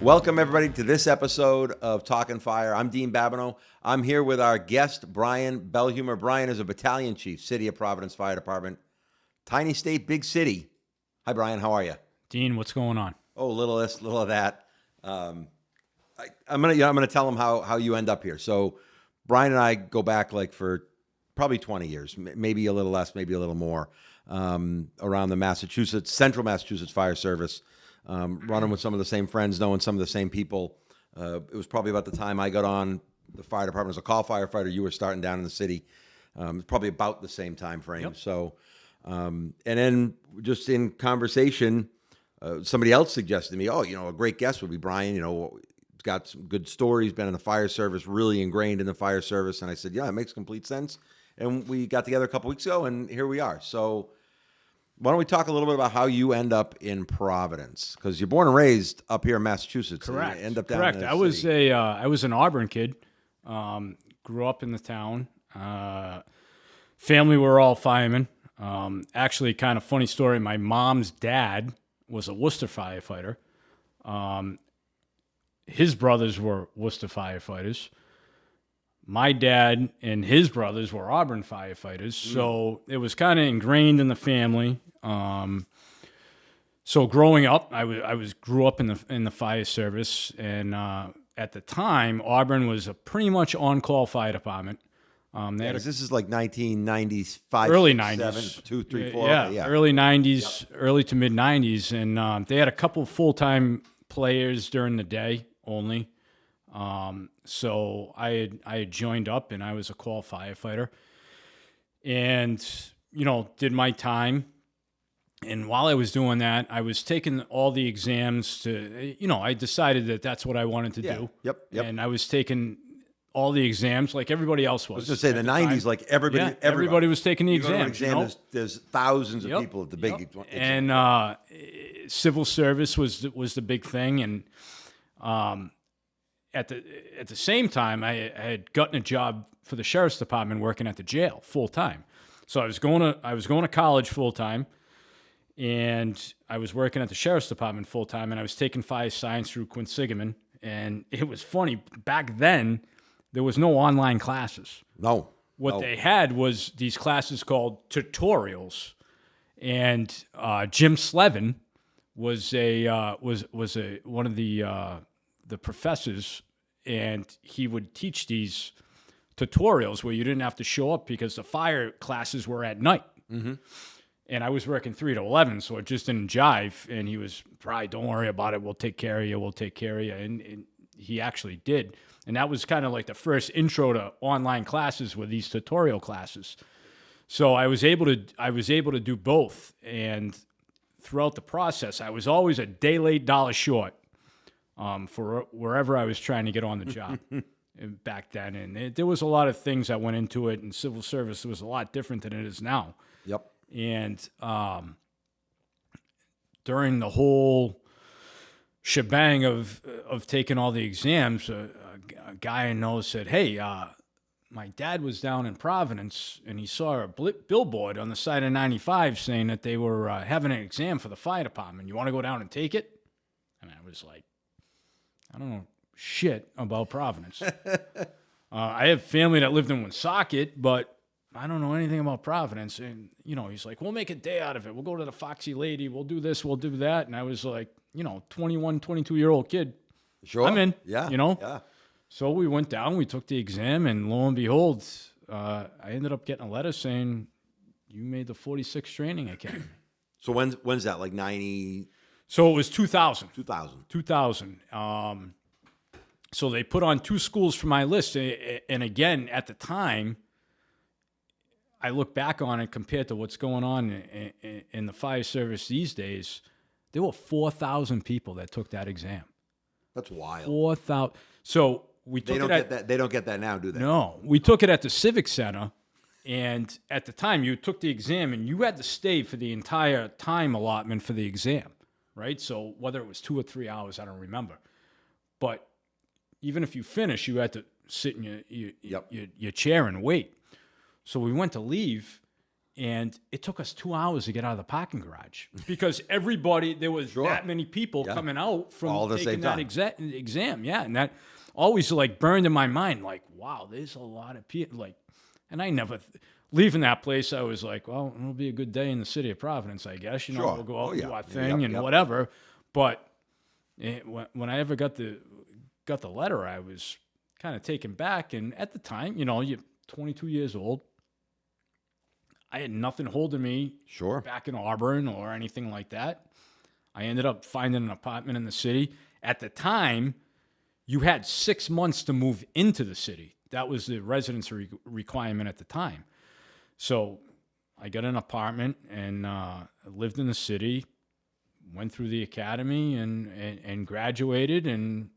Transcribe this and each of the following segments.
Welcome, everybody, to this episode of Talkin Fire. I'm Dean Babineau. I'm here with our guest, Brian Belhumer. Brian is a Battalion Chief, City of Providence Fire Department. Tiny state, big city. Hi, Brian. How are you? Dean, what's going on? Oh, little this, little of that. I'm gonna tell them how you end up here. So, Brian and I go back for probably 20 years, maybe a little less, maybe a little more, around the Central Massachusetts Fire Service. Running with some of the same friends, knowing some of the same people. It was probably about the time I got on the fire department as a call firefighter. You were starting down in the city. Probably about the same time frame. Yep. So, and then just in conversation, somebody else suggested to me, a great guest would be Brian. He's got some good stories, been in the fire service, really ingrained in the fire service. And I said, yeah, it makes complete sense. And we got together a couple weeks ago, and here we are. So, why don't we talk a little bit about how you end up in Providence? Because you're born and raised up here in Massachusetts. Correct. And you end up down Correct. in the I was an Auburn kid. Grew up in the town. Family were all firemen. Actually, kind of funny story. My mom's dad was a Worcester firefighter. His brothers were Worcester firefighters. My dad and his brothers were Auburn firefighters, so it was kind of ingrained in the family. So growing up, I grew up in the fire service, and at the time, Auburn was a pretty much on-call fire department. This is like 1995, early 7, 90s, 2, 3, 4. yeah, early 90s, early to mid 90s, and they had a couple full-time players during the day only. So I had joined up, and I was a call firefighter, and did my time. And while I was doing that, I was taking all the exams to, I decided that that's what I wanted to do. Yep. And I was taking all the exams like everybody else was. I was going to say the 90s, like everybody was taking the you go to an exams. exam, there's thousands of people at the big exam. And civil service was the big thing. And at the same time, I had gotten a job for the sheriff's department working at the jail full time. So I was going to college full time, and I was working at the sheriff's department full time, and I was taking fire science through Quinsigamon. And it was funny, back then there was no online classes. No. What they had was these classes called tutorials, and Jim Slevin was one of the professors, and he would teach these tutorials where you didn't have to show up because the fire classes were at night. Mm-hmm. And I was working 3 to 11, so it just didn't jive. And he was, Brian, don't worry about it. We'll take care of you. And he actually did. And that was kind of like the first intro to online classes with these tutorial classes. So I was able to do both. And throughout the process, I was always a day late, dollar short for wherever I was trying to get on the job back then. And there was a lot of things that went into it, and civil service was a lot different than it is now. Yep. And during the whole shebang of taking all the exams, a guy I know said, hey, my dad was down in Providence, and he saw a billboard on the side of 95 saying that they were having an exam for the fire department. You want to go down and take it? And I was like, I don't know shit about Providence. I have family that lived in Woonsocket, but I don't know anything about Providence. And, he's like, we'll make a day out of it. We'll go to the Foxy Lady. We'll do this. We'll do that. And I was like, 21, 22-year-old kid. Sure. I'm in, Yeah. Yeah. So we went down, we took the exam, and lo and behold, I ended up getting a letter saying, you made the 46 training academy. So when's that? Like 90? So it was 2000. 2000. 2000. So they put on 2 schools for my list. And again, at the time, I look back on it compared to what's going on in the fire service these days. There were 4,000 people that took that exam. That's wild. 4,000. So we took They don't get that now, do they? No, we took it at the Civic Center, and at the time you took the exam and you had to stay for the entire time allotment for the exam, right? So whether it was 2 or 3 hours, I don't remember. But even if you finish, you had to sit in your chair and wait. So we went to leave, And it took us 2 hours to get out of the parking garage because there was that many people coming out from all the taking same that time. exam. Yeah. And that always like burned in my mind, like, wow, there's a lot of people. Like, and I never, leaving that place, I was like, well, it'll be a good day in the city of Providence, I guess. You know, Sure. we'll go out and do our Yep, thing and yep. whatever. But when I ever got the letter, I was kind of taken back. And at the time, you know, you're 22 years old. I had nothing holding me back in Auburn or anything like that. I ended up finding an apartment in the city. At the time, you had 6 months to move into the city. That was the residency requirement at the time. So I got an apartment and lived in the city, went through the academy and graduated and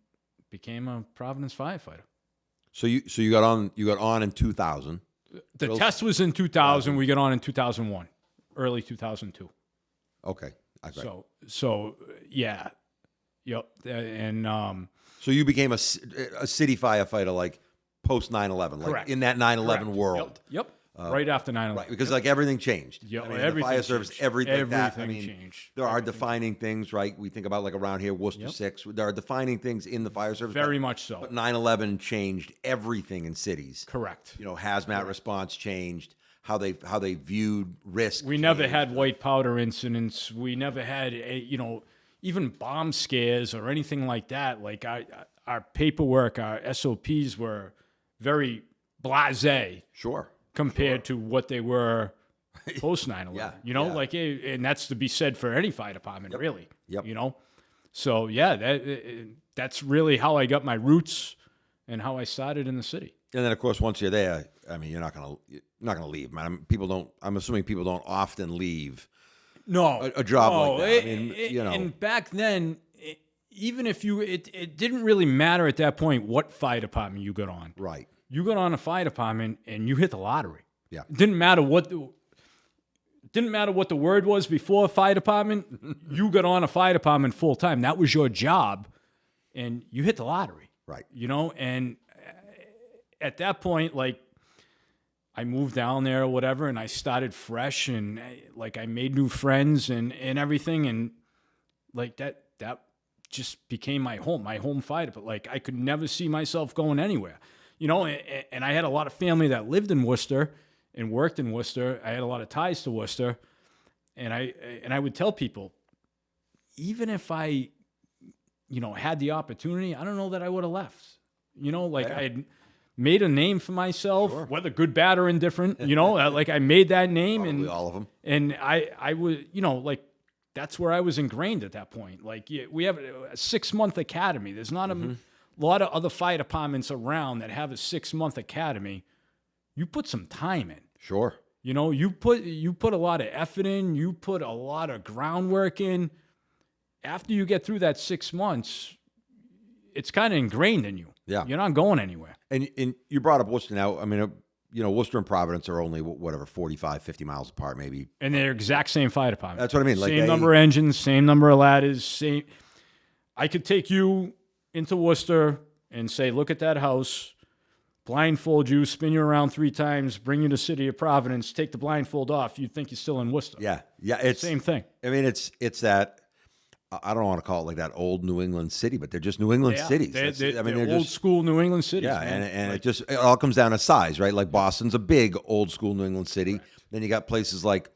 became a Providence firefighter. So you got on in 2000. The test was in 2000. We got on in 2001, early 2002. Okay. Okay. So yeah. Yep. And so you became a city firefighter like post 9/11, like in that 9/11 world. Yep. Right after 9/11. Right, because like everything changed. Yep. I mean, the fire service, everything changed. There are defining things, right? We think about like around here, Worcester 6. There are defining things in the fire service. Very much so. But 9/11 changed everything in cities. Correct. You know, hazmat response changed. How they viewed risk. We never had white powder incidents. We never had even bomb scares or anything like that. Like our paperwork, our SOPs were very blasé. Sure. Compared to what they were post 9/11. Like, and that's to be said for any fire department, really. Yep. You know? So, yeah, that's really how I got my roots and how I started in the city. And then, of course, once you're there, I mean, you're not gonna leave, man. I'm assuming people don't often leave. No, a job like that. I mean, And back then, even if it didn't really matter at that point what fire department you got on. Right. You got on a fire department and you hit the lottery. Yeah. It didn't matter what the word was before fire department. You got on a fire department full time. That was your job, and you hit the lottery. Right. And at that point, like, I moved down there or whatever, and I started fresh, and I made new friends and everything, and like that just became my home fighter. But like, I could never see myself going anywhere. And I had a lot of family that lived in Worcester and worked in Worcester. I had a lot of ties to Worcester. And I would tell people, even if I, had the opportunity, I don't know that I would have left. I had made a name for myself, whether good, bad, or indifferent, like I made that name. Probably and all of them. And I was, that's where I was ingrained at that point. Like, we have a 6-month academy. There's not a lot of other fire departments around that have a 6-month academy. You put some time in. Sure. You put a lot of effort in. You put a lot of groundwork in. After you get through that 6 months, it's kind of ingrained in you. Yeah. You're not going anywhere. And you brought up Worcester now. I mean, Worcester and Providence are only, 45, 50 miles apart, maybe. And they're exact same fire department. That's what I mean. Same number of engines, same number of ladders, same. I could take you into Worcester and say, look at that house, blindfold you, spin you around 3 times, bring you to City of Providence, take the blindfold off, you'd think you're still in Worcester. Yeah. Yeah. It's same thing. I mean, it's that, I don't want to call it like that old New England city, but they're just New England cities. They're old school New England cities. Yeah. Man. And it all comes down to size, right? Like Boston's a big old school New England city. Correct. Then you got places like,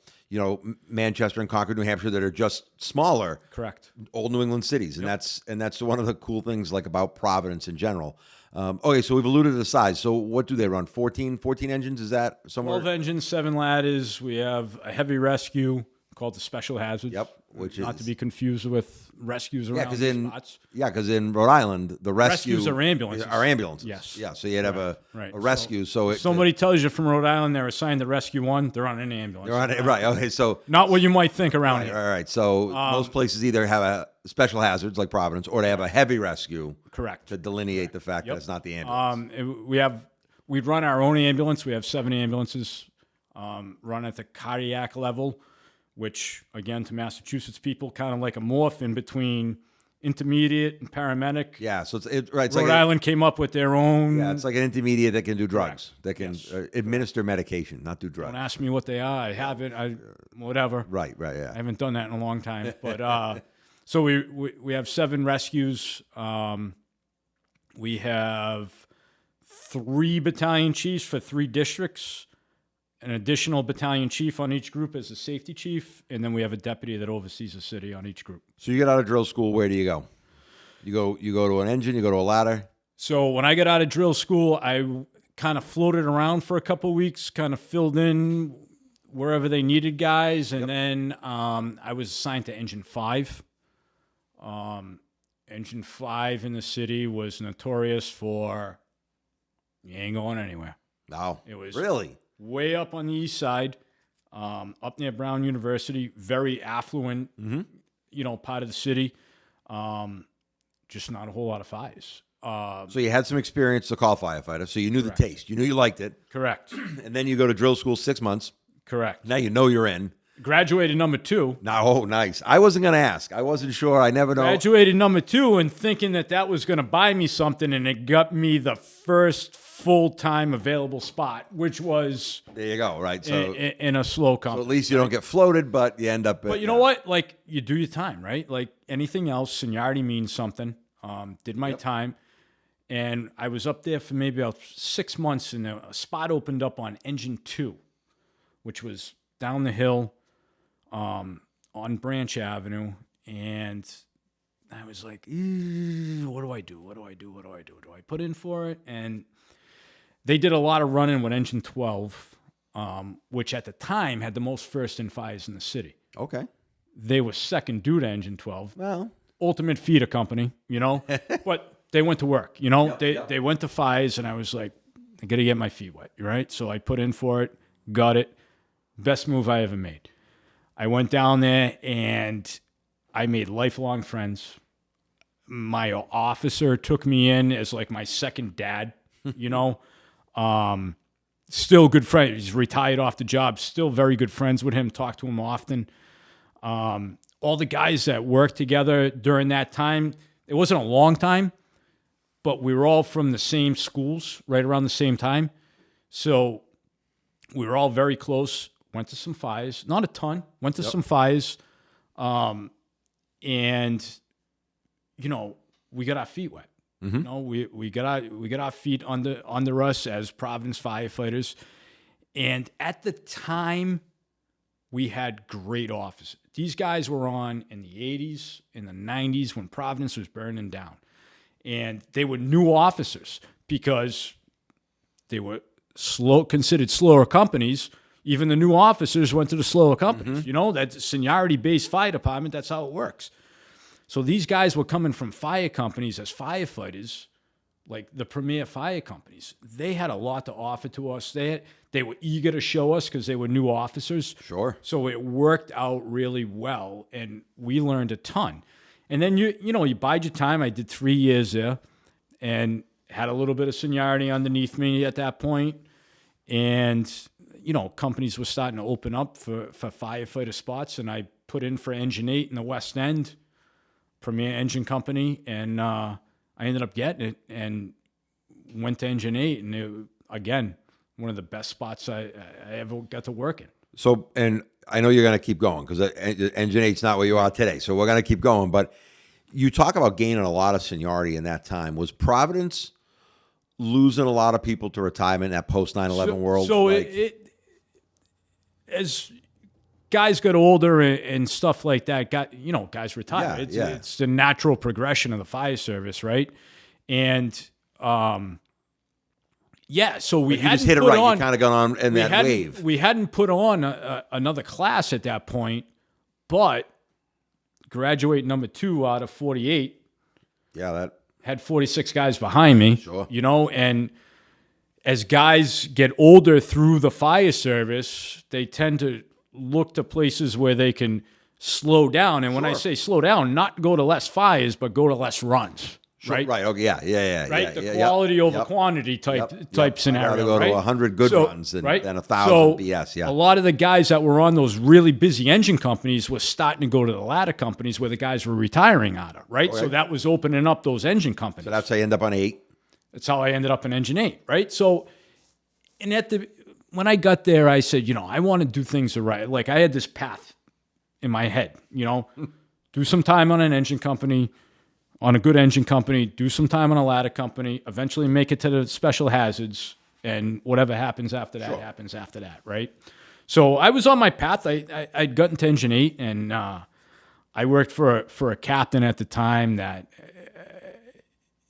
Manchester and Concord, New Hampshire, that are just smaller. Correct. Old New England cities. And that's one of the cool things like about Providence in general. Okay, so we've alluded to the size. So what do they run? 14 engines? Is that somewhere? 12 engines, 7 ladders. We have a heavy rescue called the Special Hazards. Yep. Which is not to be confused with rescues around spots. Yeah, because in Rhode Island, the rescues are ambulances. Yes. Yeah, so you'd have a rescue. So somebody tells you from Rhode Island they're assigned to Rescue 1, they're on an ambulance. They're on it, right. Okay, so not what you might think around here. All right. So most places either have a special hazards like Providence, or they have a heavy rescue. Correct. To delineate the fact that it's not the ambulance. We run our own ambulance. We have 7 ambulances run at the cardiac level, which, again, to Massachusetts people, kind of like a morph in between intermediate, and paramedic. Yeah, so it's right. It's Rhode like Island came up with their own. yeah, it's like an intermediate that can do drugs, that can administer medication, not do drugs. Don't ask me what they are. I haven't. Whatever. Right, yeah. I haven't done that in a long time. But so we have 7 rescues. We have 3 battalion chiefs for 3 districts, an additional battalion chief on each group as a safety chief, and then we have a deputy that oversees the city on each group. So you get out of drill school, where do you go? You go to an engine, you go to a ladder? So when I got out of drill school, I kind of floated around for a couple of weeks, kind of filled in wherever they needed guys, and then I was assigned to Engine 5. Engine 5 in the city was notorious for you ain't going anywhere. No. It was really way up on the east side, up near Brown University, very affluent, part of the city. Just not a whole lot of fires. So you had some experience to call firefighter, so you knew the taste. You knew you liked it. Correct. And then you go to drill school 6 months. Correct. Now you know you're in. Graduated number 2. Oh, nice. I wasn't going to ask. I wasn't sure. I never know. Graduated number 2 and thinking that was going to buy me something, and it got me the first full-time available spot, which was there you go, right? So in a slow company. So at least you don't get floated, but you end up. But you know what? Like, you do your time, right? Like anything else, seniority means something. Did my time, and I was up there for maybe about 6 months, and a spot opened up on Engine 2, which was down the hill on Branch Avenue, and I was like, what do I do? What do I do? What do I do? Do I put in for it? And they did a lot of running with Engine 12, which at the time had the most first-in fires in the city. Okay. They were second due to Engine 12. Well, ultimate feeder company, but they went to work, they went to fires, and I was like, I got to get my feet wet, right? So I put in for it, got it. Best move I ever made. I went down there and I made lifelong friends. My officer took me in as like my second dad, still good friend. He's retired off the job, still very good friends with him, talk to him often. All the guys that worked together during that time, it wasn't a long time, but we were all from the same schools right around the same time. So we were all very close, went to some fires, not a ton, went to some fires. And, we got our feet wet. We got our feet under us as Providence firefighters. And at the time, we had great officers. These guys were on in the 80s, in the 90s, when Providence was burning down. And they were new officers because they were considered slower companies. Even the new officers went to the slower companies. That's seniority-based fire department. That's how it works. So these guys were coming from fire companies as firefighters, like the premier fire companies. They had a lot to offer to us. They were eager to show us because they were new officers. Sure. So it worked out really well, and we learned a ton. And then you bide your time. I did 3 years there, and had a little bit of seniority underneath me at that point. And companies were starting to open up for firefighter spots, and I put in for Engine 8 in the West End, premier engine company, and I ended up getting it and went to Engine 8, and it, again, one of the best spots I ever got to work in. So, and I know you're going to keep going because Engine 8's not where you are today, so we're going to keep going. But you talk about gaining a lot of seniority in that time. Was Providence losing a lot of people to retirement in that post 9/11 world? So as guys got older and stuff like that, guys retire. It's the natural progression of the fire service, right? And so we hadn't just hit it right. You kind of got on in that wave. We hadn't put on another class at that point, but graduate number 2 out of 48. Yeah, that had 46 guys behind me. Sure. And as guys get older through the fire service, they tend to look to places where they can slow down. And when I say slow down, not go to less fires, but go to less runs. right? Right. Okay. Yeah. Right, the yeah, quality over yep, quantity type yep. scenario. I'd rather go right? to 100 good So, runs than, right? than 1,000 So BS. Yeah. a lot of the guys that were on those really busy engine companies were starting to go to the ladder companies where the guys were retiring out of, right? Okay. So that was opening up those engine companies. So that's how you end up on 8. That's how I ended up in Engine 8, right? So, and when I got there, I said, I want to do things the right. Like I had this path in my head, do some time on an engine company, on a good engine company, do some time on a ladder company, eventually make it to the special hazards, and whatever happens after that happens after that, right? So I was on my path. I'd gotten to Engine 8, and I worked for a captain at the time that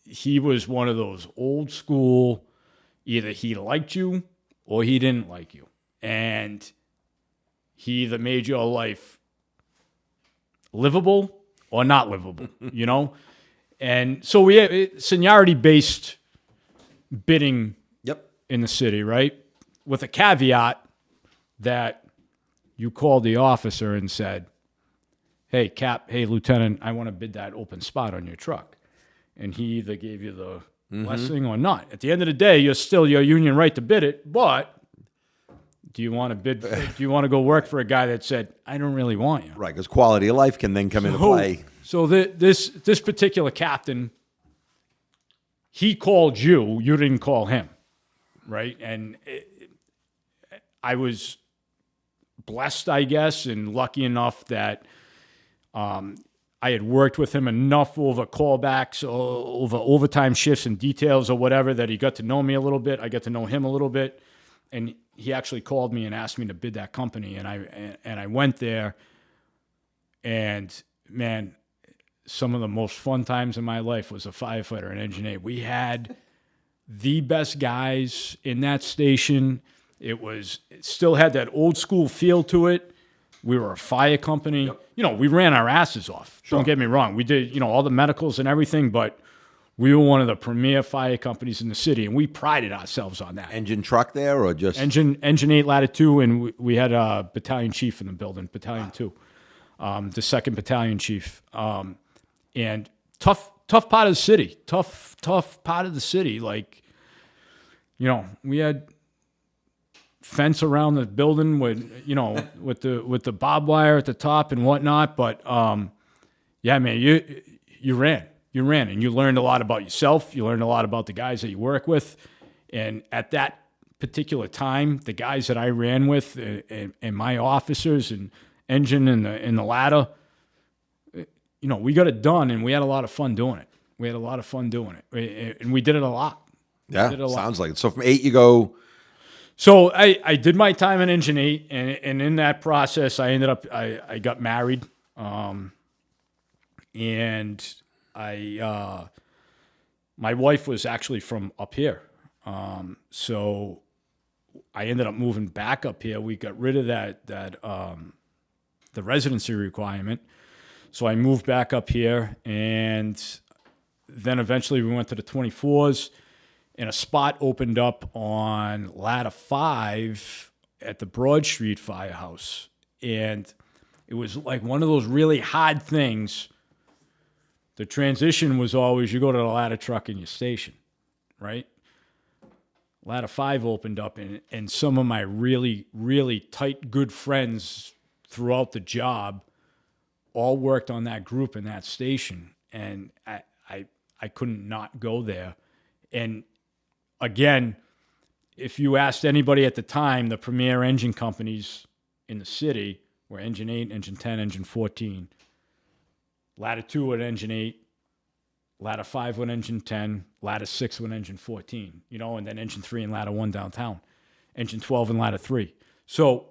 he was one of those old school, either he liked you or he didn't like you. And he either made your life livable or not livable, And so we have seniority-based bidding in the city, right? With a caveat that you called the officer and said, hey, Lieutenant, I want to bid that open spot on your truck. And he either gave you the blessing or not. At the end of the day, you're still your union right to bid it, but do you want to bid? Do you want to go work for a guy that said, I don't really want you? Right, because quality of life can then come into play. So this particular captain, he called you. You didn't call him, right? And I was blessed, I guess, and lucky enough that I had worked with him enough over callbacks, over overtime shifts and details or whatever, that he got to know me a little bit. I got to know him a little bit. And he actually called me and asked me to bid that company. And I went there. And, man, some of the most fun times in my life was a firefighter in Engine 8. We had the best guys in that station. It still had that old school feel to it. We were a fire company. Yep. We ran our asses off. Sure. Don't get me wrong. We did, all the medicals and everything, but we were one of the premier fire companies in the city, and we prided ourselves on that. Engine truck there or just? Engine 8, Ladder 2, and we had a Battalion Chief in the building, Battalion 2, the 2nd Battalion Chief. And tough part of the city. Tough part of the city. Like, we had fence around the building with the barbed wire at the top and whatnot. But yeah, man, you ran and you learned a lot about yourself. You learned a lot about the guys that you work with. And at that particular time, the guys that I ran with and my officers and engine and the ladder, we got it done and we had a lot of fun doing it. And we did it a lot. Yeah, sounds like it. So from 8 you go. So I did my time in Engine 8, and in that process, I ended up, I got married, and my wife was actually from up here. So I ended up moving back up here. We got rid of the residency requirement. So I moved back up here, and then eventually we went to the 24s. And a spot opened up on Ladder 5 at the Broad Street Firehouse. And it was like one of those really hard things. The transition was always you go to the ladder truck and you station, right? Ladder 5 opened up, and some of my really, really tight, good friends throughout the job all worked on that group in that station. And I couldn't not go there. And again, if you asked anybody at the time, the premier engine companies in the city were Engine 8, Engine 10, Engine 14. Ladder 2 at Engine 8, Ladder 5 with Engine 10, Ladder 6 with Engine 14, and then Engine 3 and Ladder 1 downtown, Engine 12 and Ladder 3. So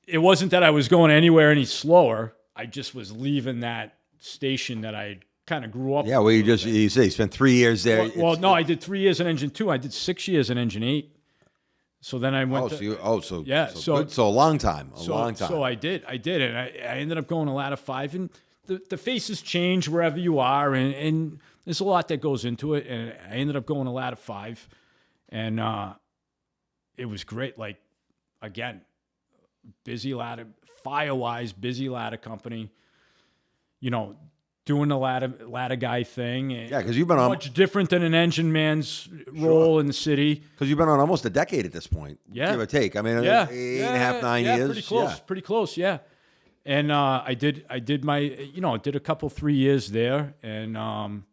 it wasn't that I was going anywhere any slower. I just was leaving that station that I kind of grew up. Yeah, well, you say you spent 3 years there. Well, no, I did 3 years in Engine 2. I did 6 years in Engine 8. So then I went. So a long time, long time. So I did, and I ended up going to Ladder 5, and the faces change wherever you are, and there's a lot that goes into it. And I ended up going to Ladder 5, and it was great. Like, again, busy ladder, fire-wise, busy ladder company. doing the ladder guy thing. Yeah, because you've been on Much different than an engine man's role in the city. because you've been on almost a decade at this point. Yeah. Give or take. I mean, Yeah, 8.5, 9 years. Pretty close. Yeah. Pretty close. Yeah. And I did my, did a couple 3 years there, and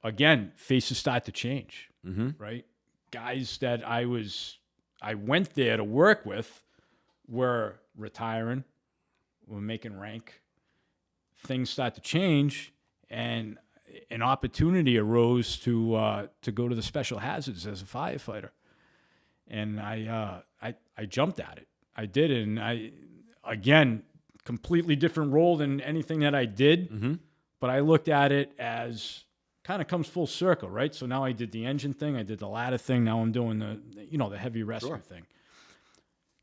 again, faces start to change, right? Guys that I went there to work with were retiring, were making rank. Things start to change, and an opportunity arose to go to the special hazards as a firefighter, and I jumped at it. I did, and again, completely different role than anything that I did, but I looked at it as kind of comes full circle, right? So now I did the engine thing, I did the ladder thing, now I'm doing the heavy rescue thing.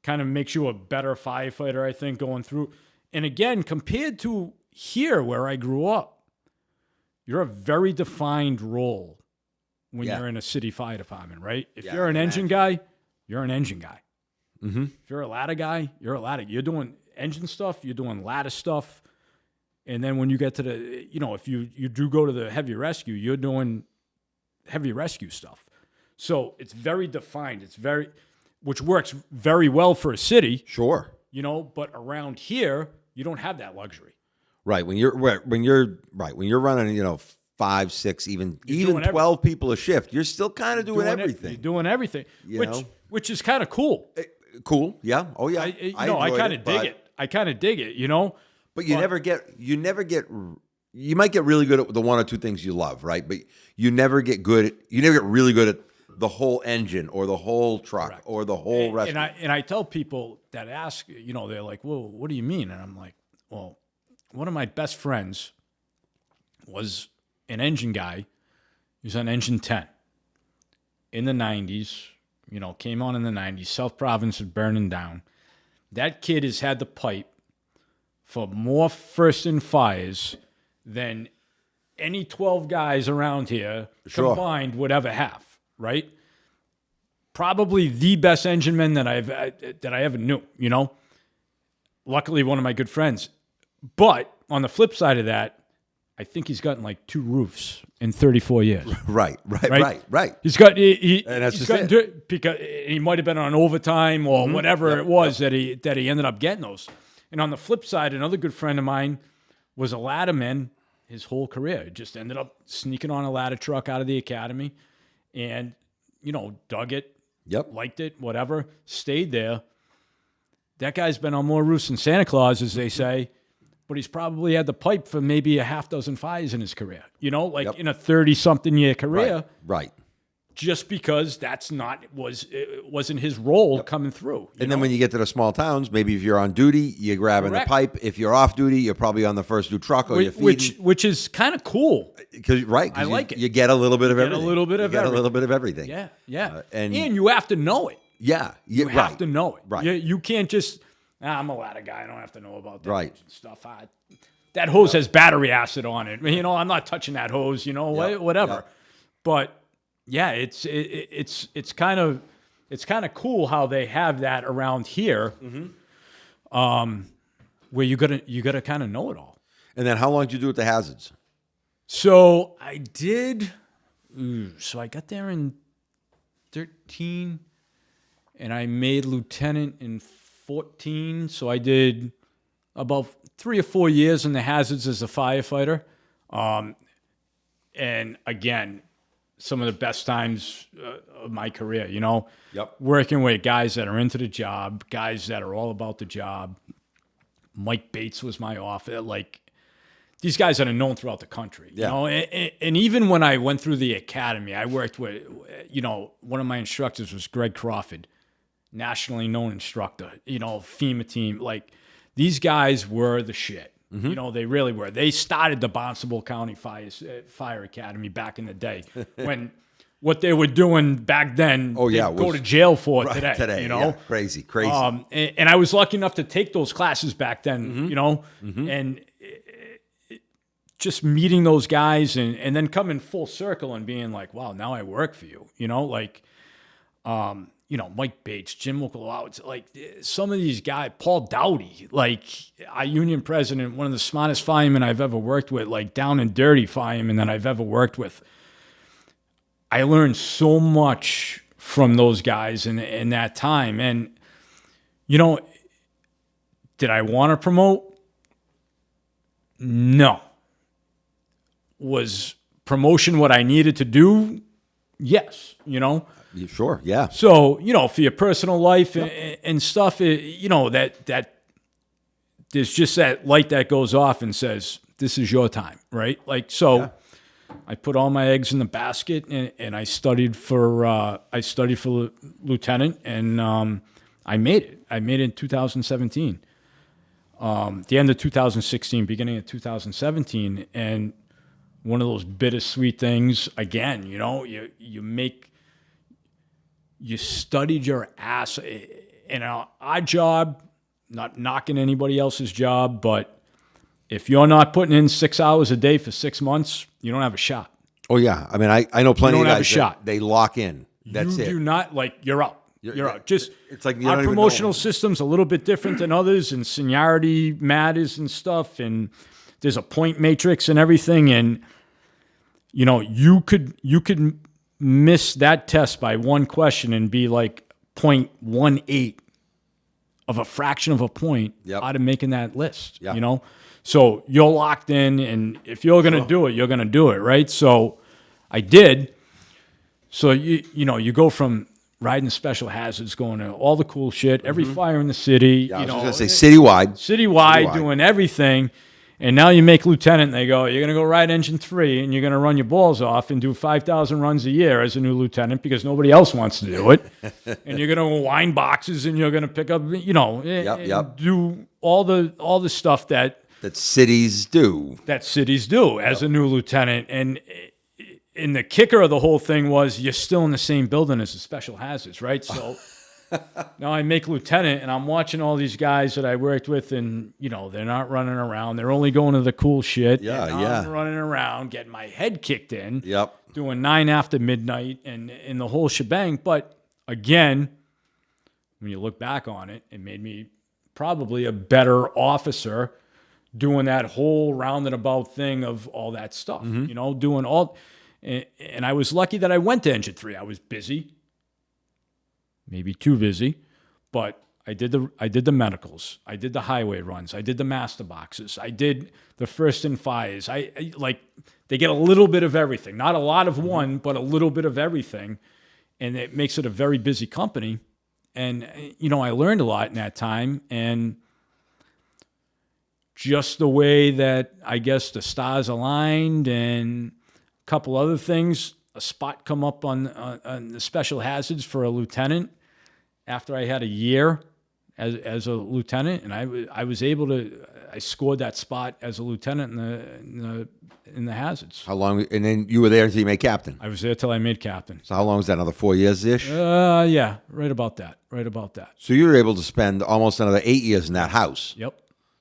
Kind of makes you a better firefighter, I think, going through. And again, compared to here where I grew up, you're a very defined role when you're in a city fire department, right? If you're an engine guy, you're an engine guy. If you're a ladder guy, you're a ladder. You're doing engine stuff, you're doing ladder stuff. And then when you get to the, if you do go to the heavy rescue, you're doing heavy rescue stuff. So it's very defined. Which works very well for a city. Sure. But around here, you don't have that luxury. Right. When you're running, 5, 6, even 12 people a shift, you're still kind of doing everything. You're doing everything, which is kind of cool. Cool. Yeah. Oh yeah. I kind of dig it. I kind of dig it. But you might get really good at the one or two things you love, right? But you never get really good at the whole engine or the whole truck or the whole rest. And I tell people that ask, they're like, well, what do you mean? And I'm like, well, one of my best friends was an engine guy. He was on engine 10 in the 90s, came on in the 90s. South Province was burning down. That kid has had the pipe for more first in fires than any 12 guys around here combined would ever have, right? Probably the best engine man that I ever knew, Luckily, one of my good friends. But on the flip side of that, I think he's gotten like 2 roofs in 34 years. Right. He's got and that's he's just gotten because he might have been on overtime or whatever it was that he ended up getting those. And on the flip side, another good friend of mine was a ladderman his whole career. Just ended up sneaking on a ladder truck out of the academy, and dug it, liked it, whatever, stayed there. That guy's been on more roofs than Santa Claus, as they say. But he's probably had the pipe for maybe a half dozen fires in his career, in a 30-something year career. Right. Just because wasn't his role coming through. And then when you get to the small towns, maybe if you're on duty, you're grabbing the pipe. If you're off duty, you're probably on the first new truck or you're feeding. Which is kind of cool. I like it. You get a little bit of everything. A little bit of everything. Yeah. And you have to know it. Yeah. You have to know it. Right. You can't just, I'm a ladder guy. I don't have to know about that stuff. That hose has battery acid on it. I'm not touching that hose, whatever. Yep. But yeah, it's kind of cool how they have that around here, where you gotta kind of know it all. And then how long did you do at the hazards? So I did. So I got there in 13, and I made lieutenant in 14. So I did about 3 or 4 years in the hazards as a firefighter. And again, some of the best times of my career, working with guys that are into the job, guys that are all about the job. Mike Bates was my officer. Like, these guys that are known throughout the country, and even when I went through the academy, I worked with, one of my instructors was Greg Crawford, nationally known instructor, FEMA team. Like, these guys were the shit. They really were. They started the Barnstable County Fire Academy back in the day when what they were doing back then, go to jail for today. Crazy. And I was lucky enough to take those classes back then, and just meeting those guys and then coming full circle and being like, wow, now I work for you, Mike Bates, Jim Mikulowicz, like some of these guys, Paul Dowdy, like our union president, one of the smartest firemen I've ever worked with, like down and dirty firemen that I've ever worked with. I learned so much from those guys in that time. And, did I want to promote? No. Was promotion what I needed to do? Yes, Sure, yeah. So, for your personal life and stuff, that there's just that light that goes off and says, this is your time, right? Like, so yeah. I put all my eggs in the basket and I studied for lieutenant, and I made it. I made it in 2017. The end of 2016, beginning of 2017. And one of those bittersweet things, again, you studied your ass in our job, not knocking anybody else's job, but if you're not putting in 6 hours a day for 6 months, you don't have a shot. Oh, yeah. I mean, I know plenty of guys have a shot. They lock in. That's it. You do not, you're out. You're out. Just it's like our promotional system's a little bit different than others, and seniority matters and stuff, and there's a point matrix and everything, and you could miss that test by one question and be like 0.18 of a fraction of a point out of making that list. Yep. So you're locked in, and if you're going to do it, you're going to do it, right? So I did. So you go from riding special hazards, going to all the cool shit, every fire in the city. Yeah, I was going to say citywide, doing everything. And now you make lieutenant, and they go, you're going to go ride engine 3, and you're going to run your balls off and do 5,000 runs a year as a new lieutenant because nobody else wants to do it. And you're going to wind boxes, and you're going to pick up, do all the stuff that cities do. As a new lieutenant. And the kicker of the whole thing was you're still in the same building as the special hazards, right? So now I make lieutenant, and I'm watching all these guys that I worked with, and, they're not running around. They're only going to the cool shit. Yeah, and yeah. I'm running around, getting my head kicked in. Yep. Doing 9 after midnight and the whole shebang. But, again, when you look back on it, it made me probably a better officer doing that whole roundabout thing of all that stuff, doing all. And I was lucky that I went to Engine 3. I was busy, maybe too busy, but I did the medicals. I did the highway runs. I did the master boxes. I did the first in fires. They get a little bit of everything, not a lot of one, but a little bit of everything, and it makes it a very busy company. And I learned a lot in that time, and just the way that I guess the stars aligned and a couple other things, a spot come up on the special hazards for a lieutenant after I had a year as a lieutenant, and I was able to. I scored that spot as a lieutenant in the hazards. How long? And then you were there until you made captain. I was there till I made captain. So how long was that? Another 4 years ish? Yeah, right about that. So you were able to spend almost another 8 years in that house. Yep.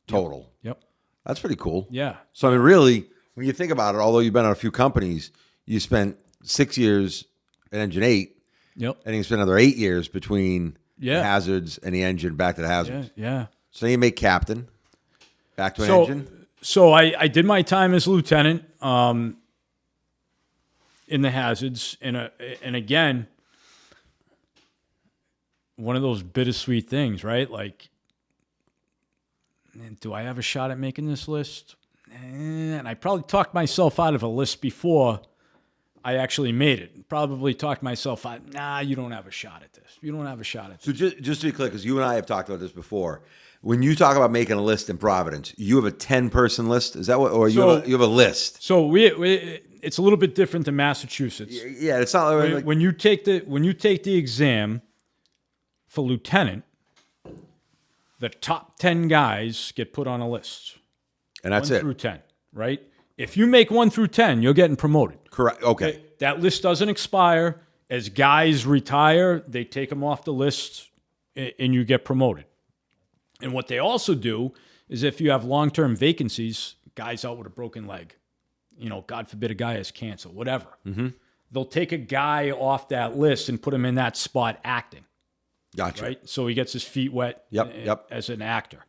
Total. Yep. That's pretty cool. Yeah. So I mean, really, when you think about it, although you've been on a few companies, you spent 6 years at Engine 8. Yep. And you spent another 8 years between the hazards and the engine, back to the hazards. Yeah. So you make captain, back to an engine. So I did my time as lieutenant in the hazards, and again, one of those bittersweet things, right? Like, do I have a shot at making this list? And I probably talked myself out of a list before I actually made it. Probably talked myself out, nah, you don't have a shot at this. You don't have a shot at this. So just to be clear, because you and I have talked about this before, when you talk about making a list in Providence, you have a 10-person list? Is that what, or you have a list? So it's a little bit different than Massachusetts. Yeah, it's not like when you take the exam for lieutenant, the top 10 guys get put on a list. And that's 1 through 10, right? If you make 1 through 10, you're getting promoted. Correct. Okay. That list doesn't expire. As guys retire, they take them off the list and you get promoted. And what they also do is if you have long-term vacancies, guys out with a broken leg, God forbid a guy has cancer, whatever. Mm-hmm. they'll take a guy off that list and put him in that spot acting. Gotcha. Right? So he gets his feet wet as an actor.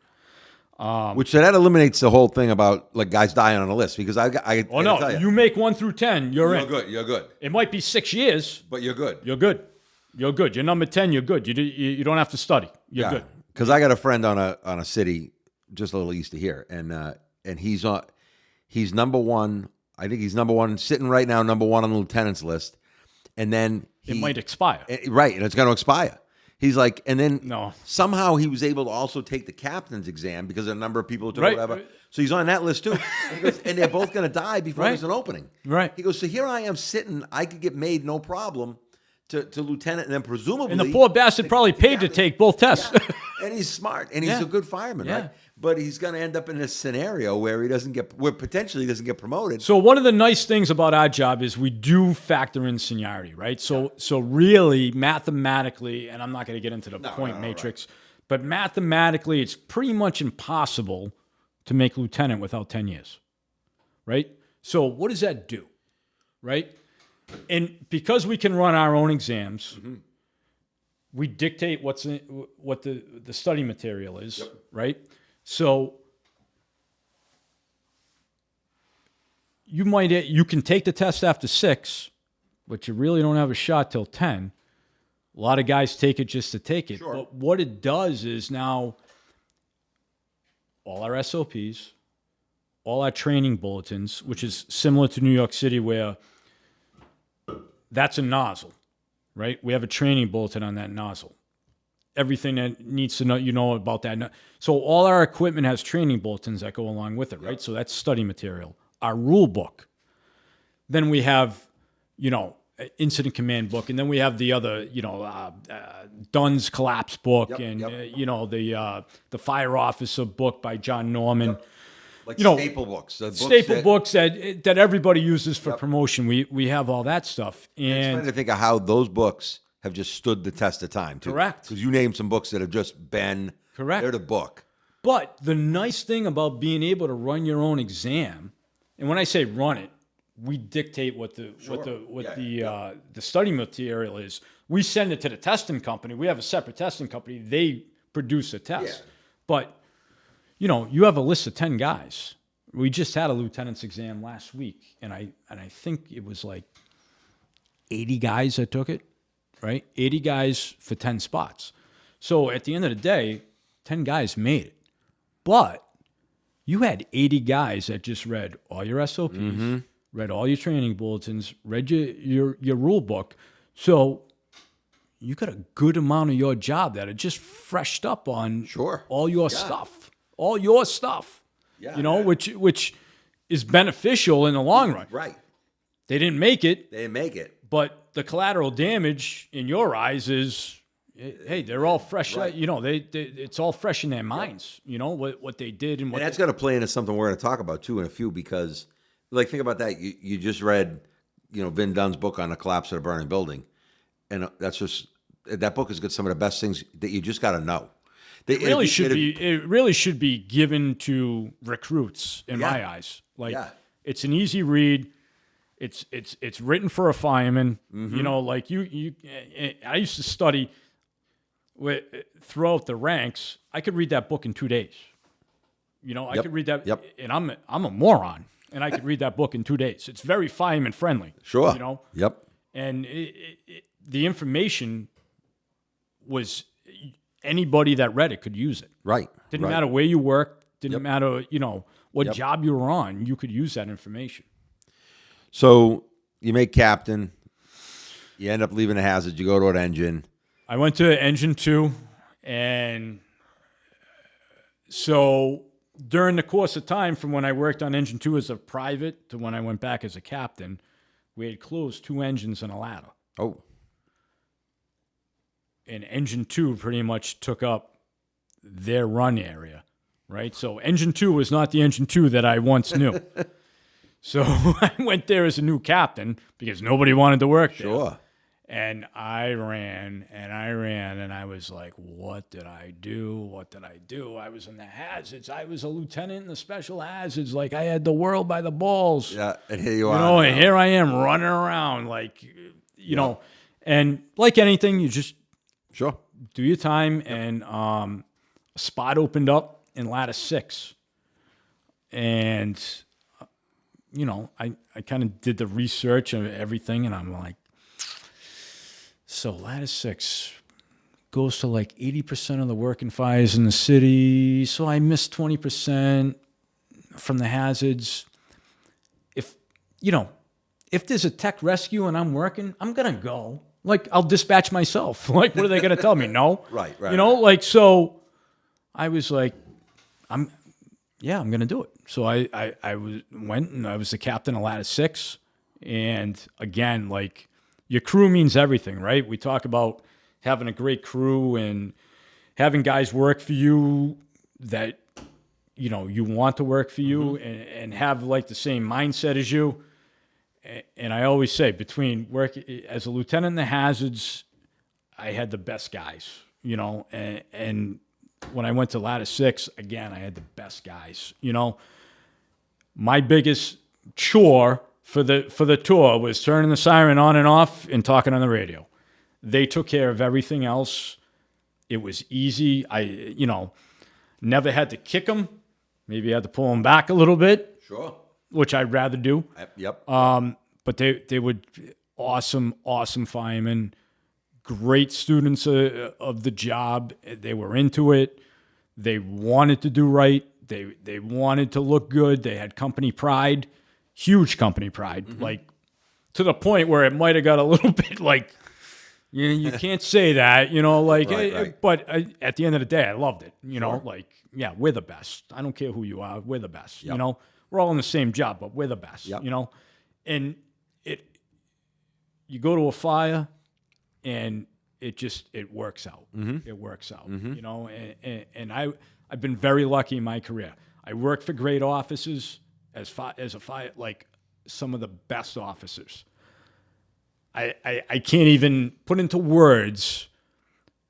Which that eliminates the whole thing about like guys dying on a list because I tell you make 1 through 10, you're in. You're good. It might be 6 years, but you're good. You're good. You're number 10. You're good. You don't have to study. You're good. Because I got a friend on a city just a little east of here, and he's number one. I think he's number one, sitting right now, number one on the lieutenant's list, and then it might expire. Right, and it's going to expire. He's like, and then No. somehow he was able to also take the captain's exam because a number of people took whatever. So he's on that list too. And, he goes, and they're both going to die before there's an opening. Right. He goes, so here I am sitting. I could get made no problem to lieutenant, and then presumably. And the poor bastard probably paid to take both tests. Yeah. And he's smart, and he's a good fireman, Yeah. right? But he's going to end up in this scenario where potentially he doesn't get promoted. So one of the nice things about our job is we do factor in seniority, right? So really, mathematically, and I'm not going to get into the point matrix, but mathematically, it's pretty much impossible to make lieutenant without 10 years, right? So what does that do, right? And because we can run our own exams, we dictate what the study material is, right? So you can take the test after 6, but you really don't have a shot till 10. A lot of guys take it just to take it. Sure. But what it does is now all our SOPs, all our training bulletins, which is similar to New York City where that's a nozzle, right? We have a training bulletin on that nozzle. Everything that needs to know about that. So all our equipment has training bulletins that go along with it, right? So that's study material. Our rule book. Then we have, incident command book, and then we have the other, Dunn's collapse book, the fire officer book by John Norman. Like staple books. Books that everybody uses for promotion. We have all that stuff. I'm And trying to think of how those books have just stood the test of time, too. Correct. Because you named some books that have just been. Correct. They're the book. But the nice thing about being able to run your own exam, and when I say run it, we dictate what the study material is. We send it to the testing company. We have a separate testing company. They produce a test. Yeah. But you have a list of 10 guys. We just had a lieutenant's exam last week, and I think it was like 80 guys that took it, right? 80 guys for 10 spots. So at the end of the day, 10 guys made it. But you had 80 guys that just read all your SOPs, read all your training bulletins, read your rule book. So you got a good amount of your job that are just freshed up on all your stuff. All your stuff. Yeah, which is beneficial in the long run. Right. They didn't make it. But the collateral damage in your eyes is, hey, they're all fresh. Right. It's all fresh in their minds. What they did and that's going to play into something we're going to talk about too in a few because, like, think about that. You just read, Vin Dunn's book on the collapse of the burning building, and that book has got some of the best things that you just got to know. It really should be given to recruits in my eyes. It's an easy read. It's written for a fireman. Like I used to study throughout the ranks. I could read that book in 2 days. I could read that, and I'm a moron, and I could read that book in 2 days. It's very fireman friendly. Sure. Yep. And the information was anybody that read it could use it. Right. Didn't matter where you worked. Didn't matter what job you were on. You could use that information. So you make captain. You end up leaving the hazard. You go to an engine. I went to Engine 2, and so during the course of time from when I worked on Engine 2 as a private to when I went back as a captain, we had closed 2 engines and a ladder. Oh. And Engine 2 pretty much took up their run area, right? So Engine 2 was not the Engine 2 that I once knew. So I went there as a new captain because nobody wanted to work there. Sure. And I ran and I ran and I was like, what did I do? What did I do? I was in the hazards. I was a lieutenant in the special hazards. Like I had the world by the balls. Yeah, and here you You are. know, now. and here I am running around like, you know, and like anything, you just Sure. do your time. And a spot opened up in ladder 6. And, you know, I kind of did the research of everything and I'm like, so ladder 6 goes to like 80% of the working fires in the city. So I missed 20% from the hazards. If, you know, if there's a tech rescue and I'm working, I'm going to go. Like, I'll dispatch myself. Like, what are they going to tell me? No. Right. You know, like, so I was like, I'm going to do it. So I went and I was the captain of ladder 6. And again, like, your crew means everything, right? We talk about having a great crew and having guys work for you that, you know, you want to work for you and have like the same mindset as you. And I always say between work as a lieutenant in the hazards, I had the best guys, you know, and when I went to ladder 6, again, I had the best guys, you know. My biggest chore for the tour was turning the siren on and off and talking on the radio. They took care of everything else. It was easy. I, you know, never had to kick them. Maybe I had to pull them back a little bit. Sure. Which I'd rather do. Yep. But they would awesome firemen, great students of the job. They were into it. They wanted to do right. They wanted to look good. They had company pride. Huge company pride, like to the point where it might have got a little bit like, you can't say that, you know, like, Right. but at the end of the day, I loved it, you know, like, yeah, we're the best. I don't care who you are. We're the best, you know, we're all in the same job, but we're the best, you know, and you go to a fire and it works out. It works out, you know, and I've been very lucky in my career. I worked for great officers. As a fire, like some of the best officers. I can't even put into words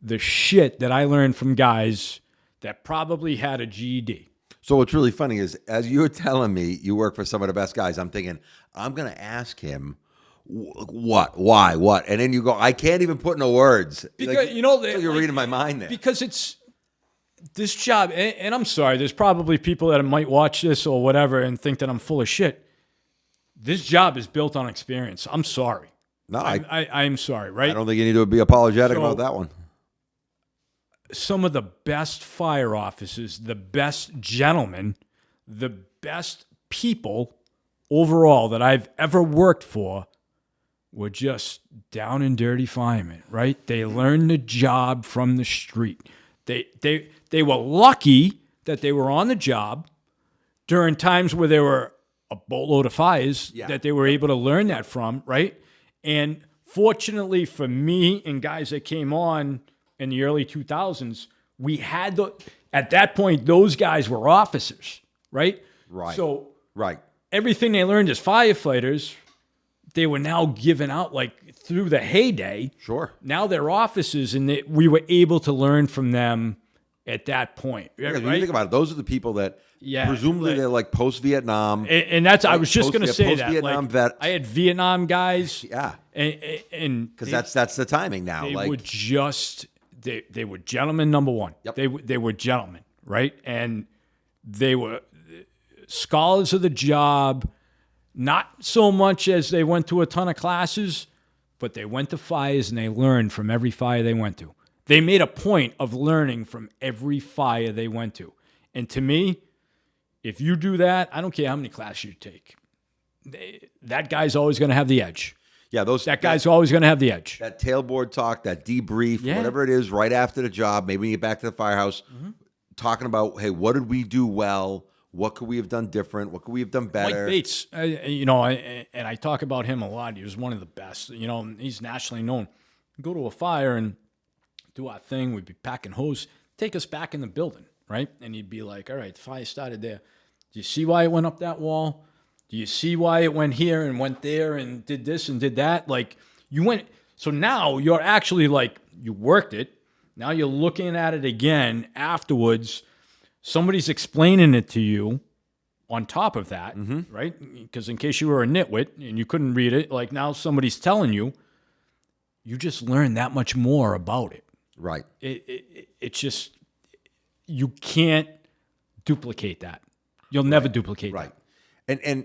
the shit that I learned from guys that probably had a GED. So what's really funny is, as you were telling me you work for some of the best guys, I'm thinking, I'm going to ask him what, why, what? And then you go, I can't even put into words. Because, like, you know, so you're reading my mind there. Because it's this job, and I'm sorry, there's probably people that might watch this or whatever and think that I'm full of shit. This job is built on experience. I'm sorry. No, I'm sorry, right? I don't think you need to be apologetic about that one. Some of the best fire officers, the best gentlemen, the best people overall that I've ever worked for were just down and dirty firemen, right? They learned the job from the street. They were lucky that they were on the job during times where there were a boatload of fires that they were able to learn that from, right? And fortunately for me and guys that came on in the early 2000s, we had at that point, those guys were officers, right? Right. So right. Everything they learned as firefighters, they were now given out like through the heyday. Sure. Now they're officers, and we were able to learn from them at that point. Yeah, right? when you think about it, those are the people that presumably they're like post-Vietnam. And that's, I was just going to say that. Post-Vietnam like, vet. I had Vietnam guys. Yeah. And because that's the timing now. They like, were just, they were gentlemen, number one. Yep. They were gentlemen, right? And they were scholars of the job, not so much as they went to a ton of classes, but they went to fires and they learned from every fire they went to. They made a point of learning from every fire they went to. And to me, if you do that, I don't care how many classes you take. That guy's always going to have the edge. Yeah, that guy's always going to have the edge. That tailboard talk, that debrief, whatever it is, right after the job, maybe you get back to the firehouse, talking about, hey, what did we do well? What could we have done different? What could we have done better? Mike Bates, you know, and I talk about him a lot. He was one of the best. You know, he's nationally known. Go to a fire and do our thing. We'd be packing hose. Take us back in the building, right? And he'd be like, all right, the fire started there. Do you see why it went up that wall? Do you see why it went here and went there and did this and did that? Like, you went, So now you're actually like, you worked it. Now you're looking at it again afterwards. Somebody's explaining it to you on top of that, right? Because in case you were a nitwit and you couldn't read it, like now somebody's telling you, you just learn that much more about it. Right. It's just, you can't duplicate that. You'll never duplicate Right. that.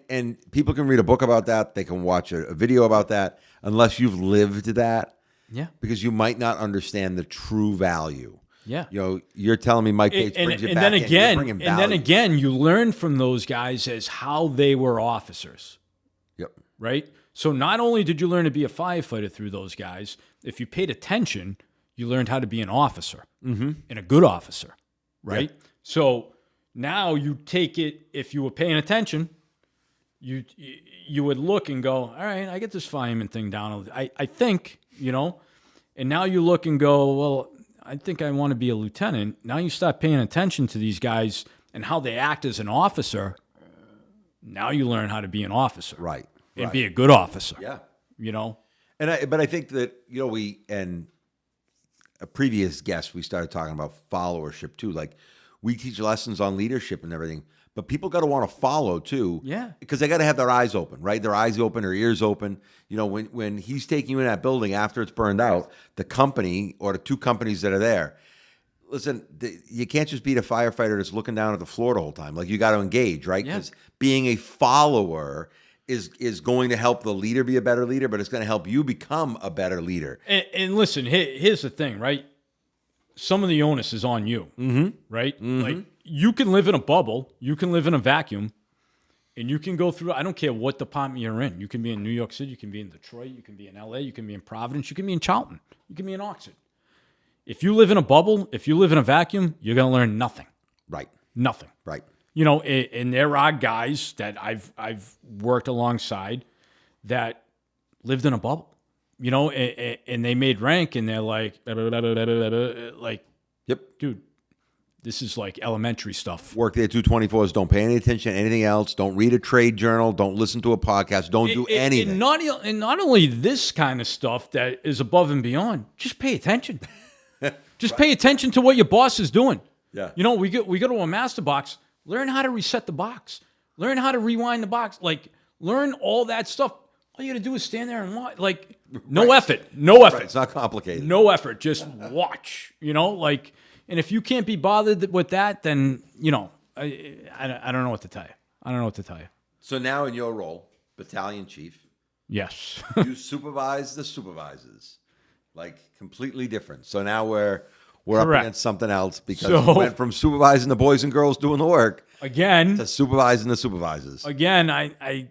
And people can read a book about that. They can watch a video about that, unless you've lived that. Yeah. Because you might not understand the true value. Yeah. You know, you're telling me Mike Bates brings you back in. You're bringing value. And then again, you learn from those guys as how they were officers. Yep. Right? So not only did you learn to be a firefighter through those guys, if you paid attention, you learned how to be an officer and a good officer. Right? Yep. So now you take it, if you were paying attention, you would look and go, all right, I get this fireman thing down. I think, you know, and now you look and go, well, I think I want to be a lieutenant. Now you start paying attention to these guys and how they act as an officer. Now you learn how to be an officer. Right. And be a good officer. Yeah. You know? But I think that, you know, and a previous guest, we started talking about followership too. Like, we teach lessons on leadership and everything, but people got to want to follow too. Yeah. Because they got to have their eyes open, right? Their eyes open, their ears open. You know, when he's taking you in that building after it's burned out, the company or the two companies that are there, listen, you can't just be the firefighter that's looking down at the floor the whole time. Like, you got to engage, right? Because being a follower is going to help the leader be a better leader, but it's going to help you become a better leader. And listen, here's the thing, right? Some of the onus is on you, right? Like, you can live in a bubble, you can live in a vacuum, and you can go through, I don't care what department you're in. You can be in New York City, you can be in Detroit, you can be in LA, you can be in Providence, you can be in Charlton, you can be in Oxford. If you live in a bubble, if you live in a vacuum, you're going to learn nothing. Right. Nothing. Right. You know, and there are guys that I've worked alongside that lived in a bubble, you know, and they made rank, and they're like, like, yep, dude, this is like elementary stuff. Work there 224s. Don't pay any attention to anything else. Don't read a trade journal. Don't listen to a podcast. Don't do anything. And not only this kind of stuff that is above and beyond, just pay attention. Just pay attention to what your boss is doing. Yeah. You know, we go to a master box. Learn how to reset the box. Learn how to rewind the box. Like, learn all that stuff. All you got to do is stand there and watch. Like, no effort. No effort. Right. It's not complicated. No effort. Just watch. You know, like, and if you can't be bothered with that, then, you know, I don't know what to tell you. I don't know what to tell you. So now in your role, Battalion Chief, yes, you supervise the supervisors. Like, completely different. So now we're up against something else, because you went from supervising the boys and girls doing the work again to supervising the supervisors. Again, I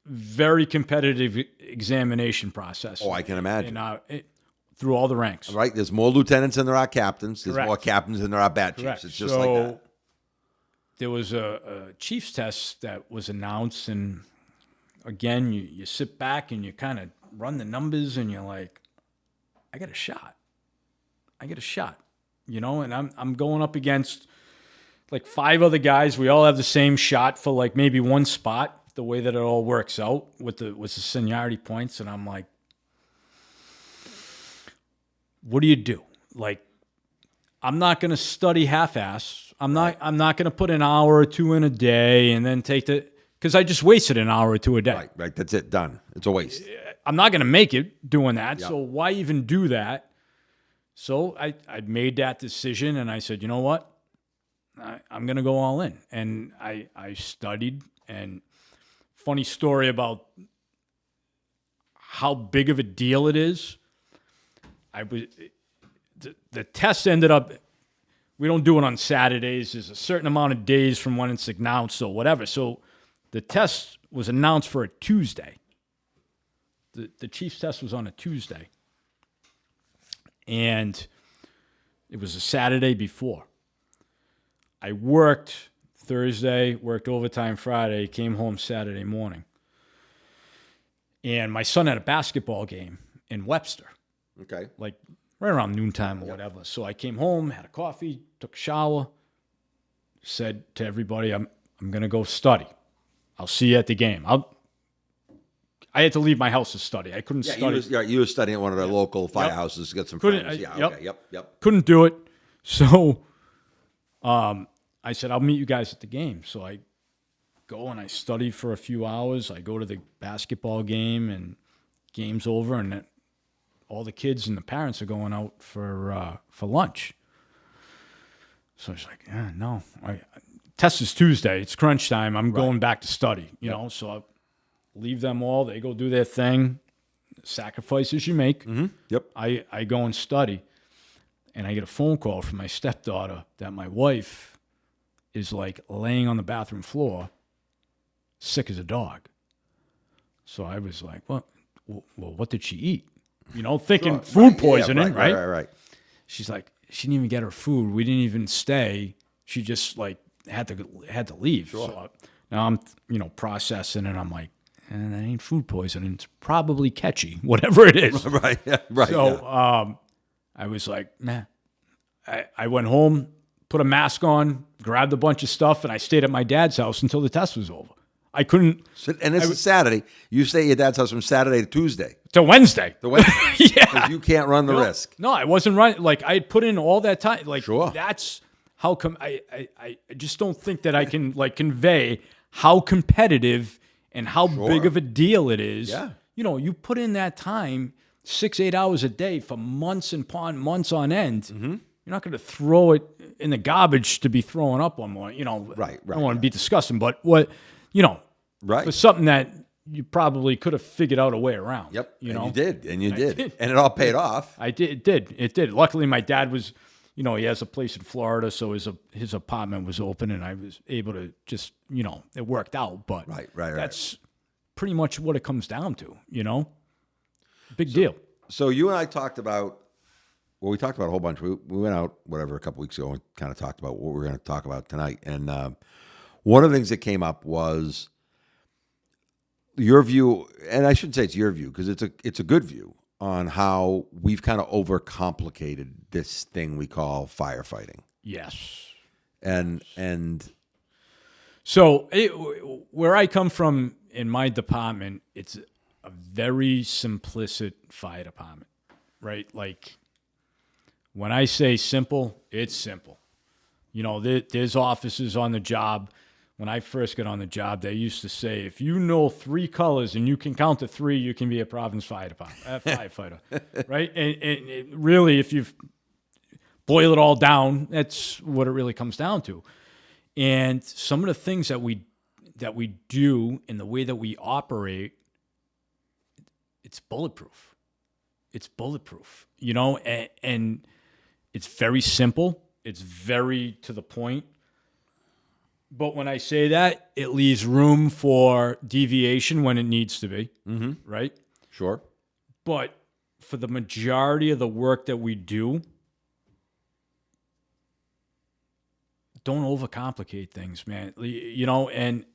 very competitive examination process. Oh, I can imagine. Through all the ranks. Right? There's more lieutenants than there are captains. There's Correct. more captains than there are bat chiefs. It's just like that. There was a chief's test that was announced, and again, you sit back and you kind of run the numbers, and you're like, I get a shot. You know, and I'm going up against like 5 other guys. We all have the same shot for like maybe one spot, the way that it all works out with the seniority points. And I'm like, what do you do? Like, I'm not going to study half-ass. I'm not going to put an hour or two in a day and then because I just wasted an hour or two a day. Right. That's it. Done. It's a waste. I'm not going to make it doing that. Yep. So why even do that? So I made that decision, and I said, you know what? I'm going to go all in. And I studied. And funny story about how big of a deal it is. The test ended up, we don't do it on Saturdays. There's a certain amount of days from when it's announced or whatever. So the test was announced for a Tuesday. The chief's test was on a Tuesday. And it was a Saturday before. I worked Thursday, worked overtime Friday, came home Saturday morning. And my son had a basketball game in Webster. Okay. Like right around noontime or whatever. So I came home, had a coffee, took a shower, said to everybody, I'm going to go study. I'll see you at the game. I had to leave my house to study. I couldn't study. You were studying at one of the local firehouses to get some Couldn't- friends. Yeah, yep. okay, yep. Couldn't do it. So I said, I'll meet you guys at the game. So I go and I study for a few hours. I go to the basketball game, and game's over, and then all the kids and the parents are going out for lunch. So I was like, yeah, no. Test is Tuesday. It's crunch time. I'm going back to study, you know. So I leave them all. They go do their thing. Sacrifices you make. Mm-hmm. Yep. I go and study, and I get a phone call from my stepdaughter that my wife is like laying on the bathroom floor, sick as a dog. So I was like, well, what did she eat? You know, thinking food poisoning, right? Right. She's like, she didn't even get her food. We didn't even stay. She just like had to leave. Sure. So now I'm, processing, and I'm like, that ain't food poisoning. It's probably catchy, whatever it is. Right. So I was like, man, I went home, put a mask on, grabbed a bunch of stuff, and I stayed at my dad's house until the test was over. I couldn't. And this is Saturday. You stay at your dad's house from Saturday to Tuesday. To Wednesday. Yeah. 'Cause you can't run the risk. No, I wasn't running. Like, I had put in all that time. Like, Sure. That's how come I just don't think that I can, like, convey how competitive and how big of a deal it is. Yeah. You put in that time, 6-8 hours a day for months months on end. Mm-hmm. You're not going to throw it in the garbage to be throwing up one more. Right. I don't want to be disgusting, but what, Right. for something that you probably could have figured out a way around. Yep. You did. And you did. did. And it all paid off. I did. It did. Luckily, my dad was, he has a place in Florida, so his apartment was open, and I was able to just, it worked out. But Right. that's pretty much what it comes down to, Big deal. So you and I talked about, we talked about a whole bunch. We went out, a couple weeks ago and kind of talked about what we're going to talk about tonight. And one of the things that came up was your view, and I shouldn't say it's your view because it's a good view on how we've kind of overcomplicated this thing we call firefighting. Yes. And so where I come from in my department, it's a very simplistic fire department, right? Like, when I say simple, it's simple. There's officers on the job. When I first got on the job, they used to say, if you know 3 colors and you can count to 3, you can be a Providence firefighter, right? And really, if you boil it all down, that's what it really comes down to. And some of the things that we do and the way that we operate, it's bulletproof. It's bulletproof, and it's very simple. It's very to the point. But when I say that, it leaves room for deviation when it needs to be, right? Sure. But for the majority of the work that we do, don't overcomplicate things, man.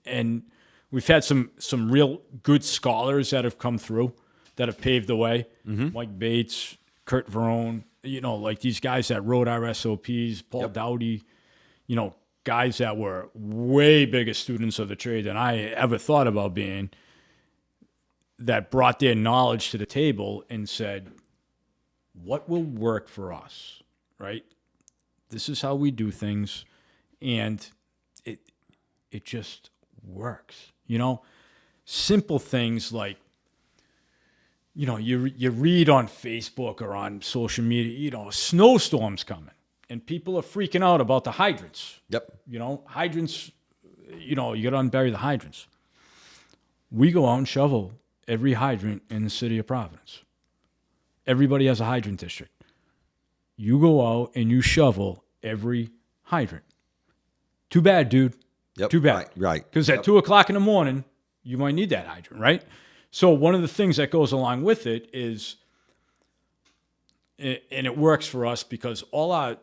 And we've had some real good scholars that have come through that have paved the way. Mike Bates, Kurt Verone, like these guys that wrote our SOPs, Paul Dowdy, guys that were way bigger students of the trade than I ever thought about being, that brought their knowledge to the table and said, what will work for us, right? This is how we do things, and it just works. Simple things like, you read on Facebook or on social media, a snowstorm's coming, and people are freaking out about the hydrants. Yep. Hydrants, you got to unbury the hydrants. We go out and shovel every hydrant in the city of Providence. Everybody has a hydrant district. You go out and you shovel every hydrant. Too bad, dude. Yep. Too bad. Right. Because at 2 o'clock in the morning, you might need that hydrant, right? So one of the things that goes along with it is, and it works for us because all our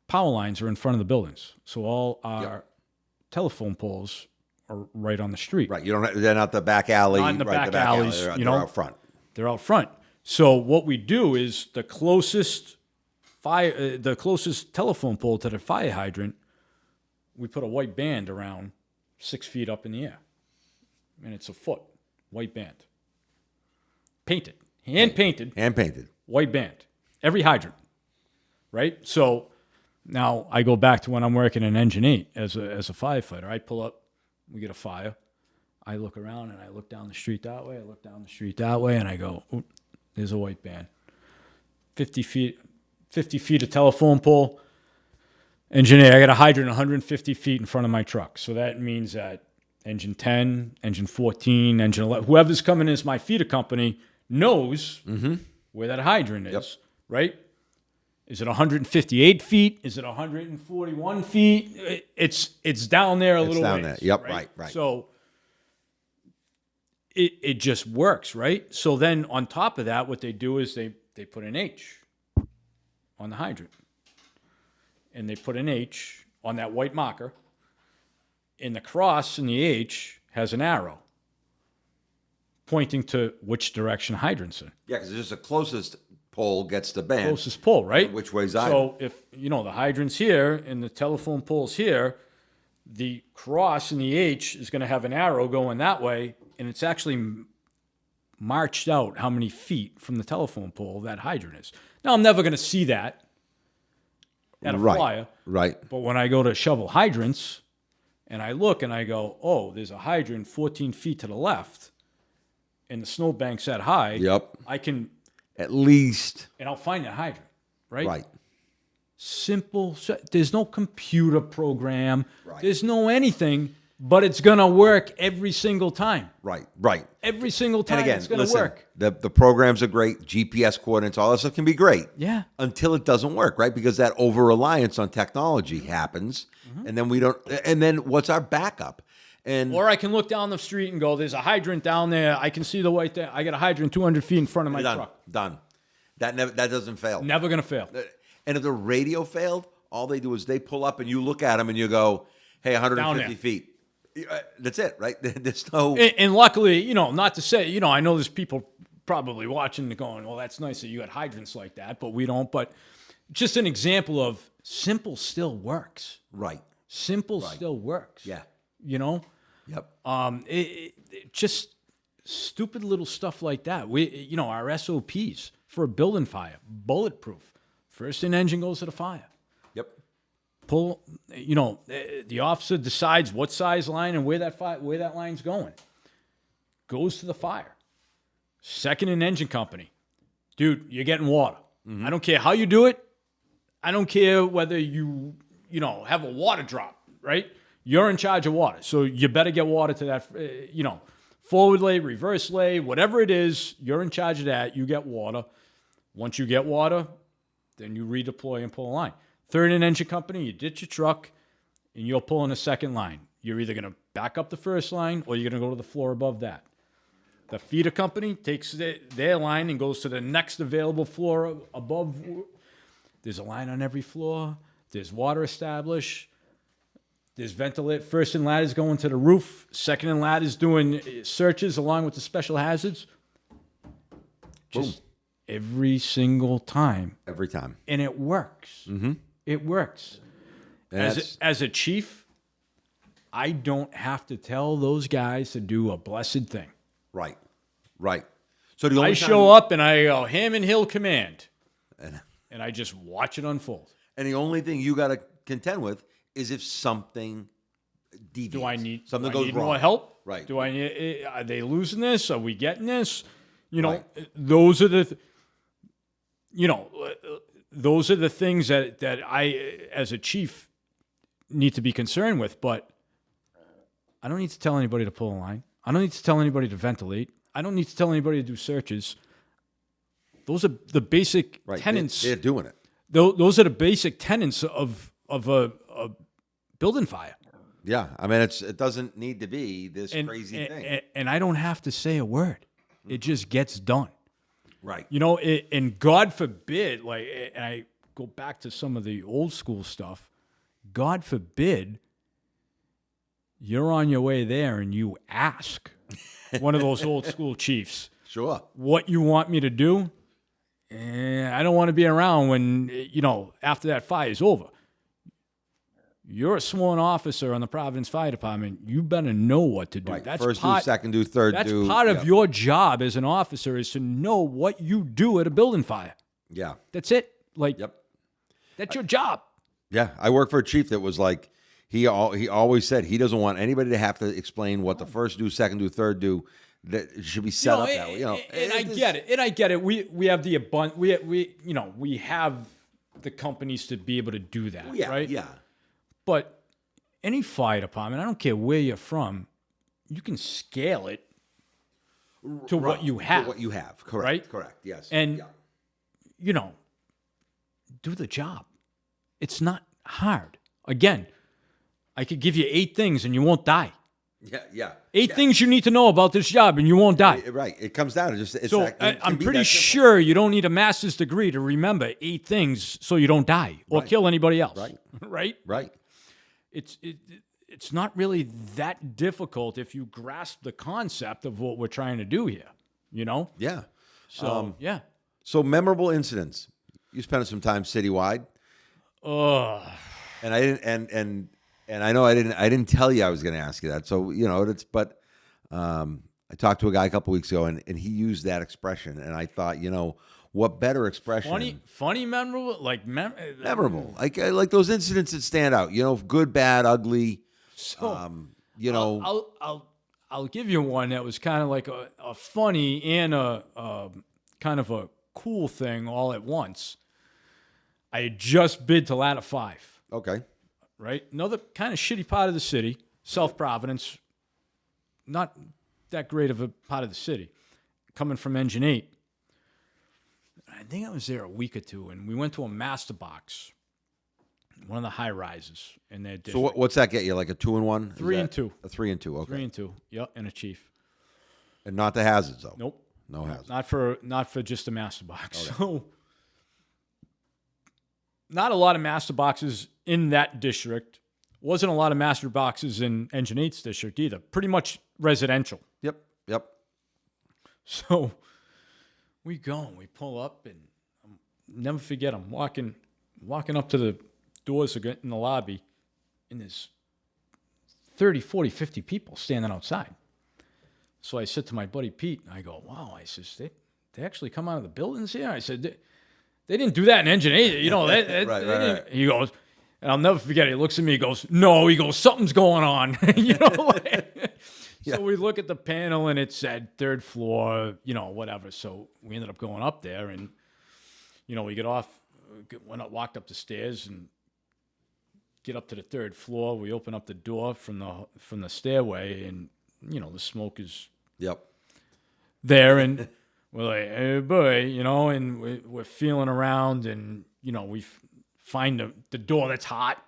power lines are in front of the buildings. So all our telephone poles are right on the street. Right. They're not the back alley. Not in the back alleys. They're out front. They're out front. So what we do is the closest telephone pole to the fire hydrant, we put a white band around 6 feet up in the air, and it's a foot. white band. Painted. Hand painted. Hand painted. White band. Every hydrant. Right? So now I go back to when I'm working in Engine 8 as a firefighter. I pull up, we get a fire. I look around and I look down the street that way. I look down the street that way and I go, "Oop, there's a white band. 50 feet of telephone pole. Engineer, I got a hydrant 150 feet in front of my truck. So that means that engine 10, engine 14, engine 11, whoever's coming in as my feeder company knows where that hydrant is, right? Is it 158 feet? Is it 141 feet? It's down there a little down ways. there. Yep, right. So it just works, right? So then on top of that, what they do is they put an H on the hydrant. And they put an H on that white marker. And the cross in the H has an arrow pointing to which direction hydrant's in. Yeah, because it's just the closest pole gets the band. Closest pole, right? Which way's I? So if, the hydrant's here and the telephone pole's here, the cross in the H is going to have an arrow going that way, and it's actually marched out how many feet from the telephone pole that hydrant is. Now, I'm never going to see that at a flyer. Right. But when I go to shovel hydrants and I look and I go, oh, there's a hydrant 14 feet to the left and the snowbank's that high. Yep. I can, At least. and I'll find that hydrant, right? Right. Simple. There's no computer program. Right. There's no anything, but it's going to work every single time. Right. Every single time And again, it's going to listen, work. the programs are great. GPS coordinates, all that stuff can be great. Yeah. Until it doesn't work, right? Because that over-reliance on technology happens. And then we don't, and then what's our backup? And Or I can look down the street and go, there's a hydrant down there. I can see the white there. I got a hydrant 200 feet in front of my truck. Done. That doesn't fail. Never going to fail. And if the radio failed, all they do is they pull up and you look at them and you go, hey, 150 feet. That's it, right? There's no... And luckily, not to say, I know there's people probably watching and going, well, that's nice that you got hydrants like that, but we don't. But just an example of simple still works. Right. Simple still works. Yeah. Yep. Just stupid little stuff like that. Our SOPs for a building fire, bulletproof. First in engine goes to the fire. Yep. Pull, the officer decides what size line and where that line's going. Goes to the fire. Second in engine company. Dude, you're getting water. I don't care how you do it. I don't care whether you have a water drop, right? You're in charge of water. So you better get water to that, forward lay, reverse lay, whatever it is, you're in charge of that. You get water. Once you get water, then you redeploy and pull a line. Third in engine company, you ditch your truck, and you're pulling a second line. You're either going to back up the first line, or you're going to go to the floor above that. The feeder company takes their line and goes to the next available floor above. There's a line on every floor. There's water established. There's ventilate. First in ladders going to the roof. Second in ladders doing searches along with the special hazards. Just every single time. Every time. And it works. Mm-hmm. It works. As a chief, I don't have to tell those guys to do a blessed thing. Right. So the only I show up and I go, Ham and Hill command. And I just watch it unfold. And the only thing you got to contend with is if something deviates. Do I need something goes wrong? More help? Right. Do I need? Are they losing this? Are we getting this? Right. Those are the. Those are the things that I, as a chief, need to be concerned with. But I don't need to tell anybody to pull a line. I don't need to tell anybody to ventilate. I don't need to tell anybody to do searches. Those are the basic tenets. They're doing it. Those are the basic tenets of a building fire. Yeah, I mean, it doesn't need to be this crazy thing. And I don't have to say a word. It just gets done. Right. And God forbid, and I go back to some of the old school stuff, God forbid you're on your way there and you ask one of those old school chiefs, sure, what you want me to do. And I don't want to be around when, after that fire is over. You're a sworn officer on the Providence Fire Department. You better know what to do. Right. That's First part, do, second do, third that's do. part of your job as an officer is to know what you do at a building fire. Yeah. That's it. Like, Yep. that's your job. Yeah. I worked for a chief that was like, he always said he doesn't want anybody to have to explain what the first do, second do, third do. That it should be set up that way. And I get it. And I get it. We have the we have the companies to be able to do that, right? Yeah. But any fire department, I don't care where you're from, you can scale it to what you have. To what you have. Correct. Right? Correct. Yes. And, do the job. It's not hard. Again, I could give you 8 things and you won't die. Yeah. 8 things you need to know about this job and you won't die. Right. It comes down to just. It's So I'm pretty sure you don't need a master's degree to remember 8 things so you don't die or kill anybody else. Right. Right? It's not really that difficult if you grasp the concept of what we're trying to do here. Yeah. So yeah. So memorable incidents. You spent some time citywide. And I didn't. And I know I didn't tell you I was going to ask you that. So I talked to a guy a couple weeks ago, and he used that expression, and I thought, what better expression? Funny, memorable, memorable, like those incidents that stand out. Good, bad, ugly. So I'll give you one that was kind of like a funny and a kind of a cool thing all at once. I had just bid to ladder 5. Okay. Right? Another kind of shitty part of the city, South Providence, not that great of a part of the city, coming from Engine 8. I think I was there a week or two, and we went to a master box, one of the high rises in their district. So what's that get you, like a 2-in-1? 3-2. A 3-2, okay. 3-2, yep, and a chief. And not the hazards, though? Nope. No hazards. Not for just a master box. Okay. So, not a lot of master boxes in that district. Wasn't a lot of master boxes in Engine 8's district either. Pretty much residential. Yep. So we go and we pull up, and I'll never forget, I'm walking up to the doors in the lobby, and there's 30, 40, 50 people standing outside. So I said to my buddy Pete, I go, wow, I says, they actually come out of the buildings here? I said, they didn't do that in Engine 8. Right. He goes, and I'll never forget it. He looks at me, he goes, no, he goes, something's going on. Yeah. So we look at the panel, and it said 3rd floor, whatever. So we ended up going up there, and, we get off, walked up the stairs and get up to the 3rd floor. We open up the door from the stairway, and, the smoke is there, and we're like, hey, boy, and we're feeling around, and, we find the door that's hot,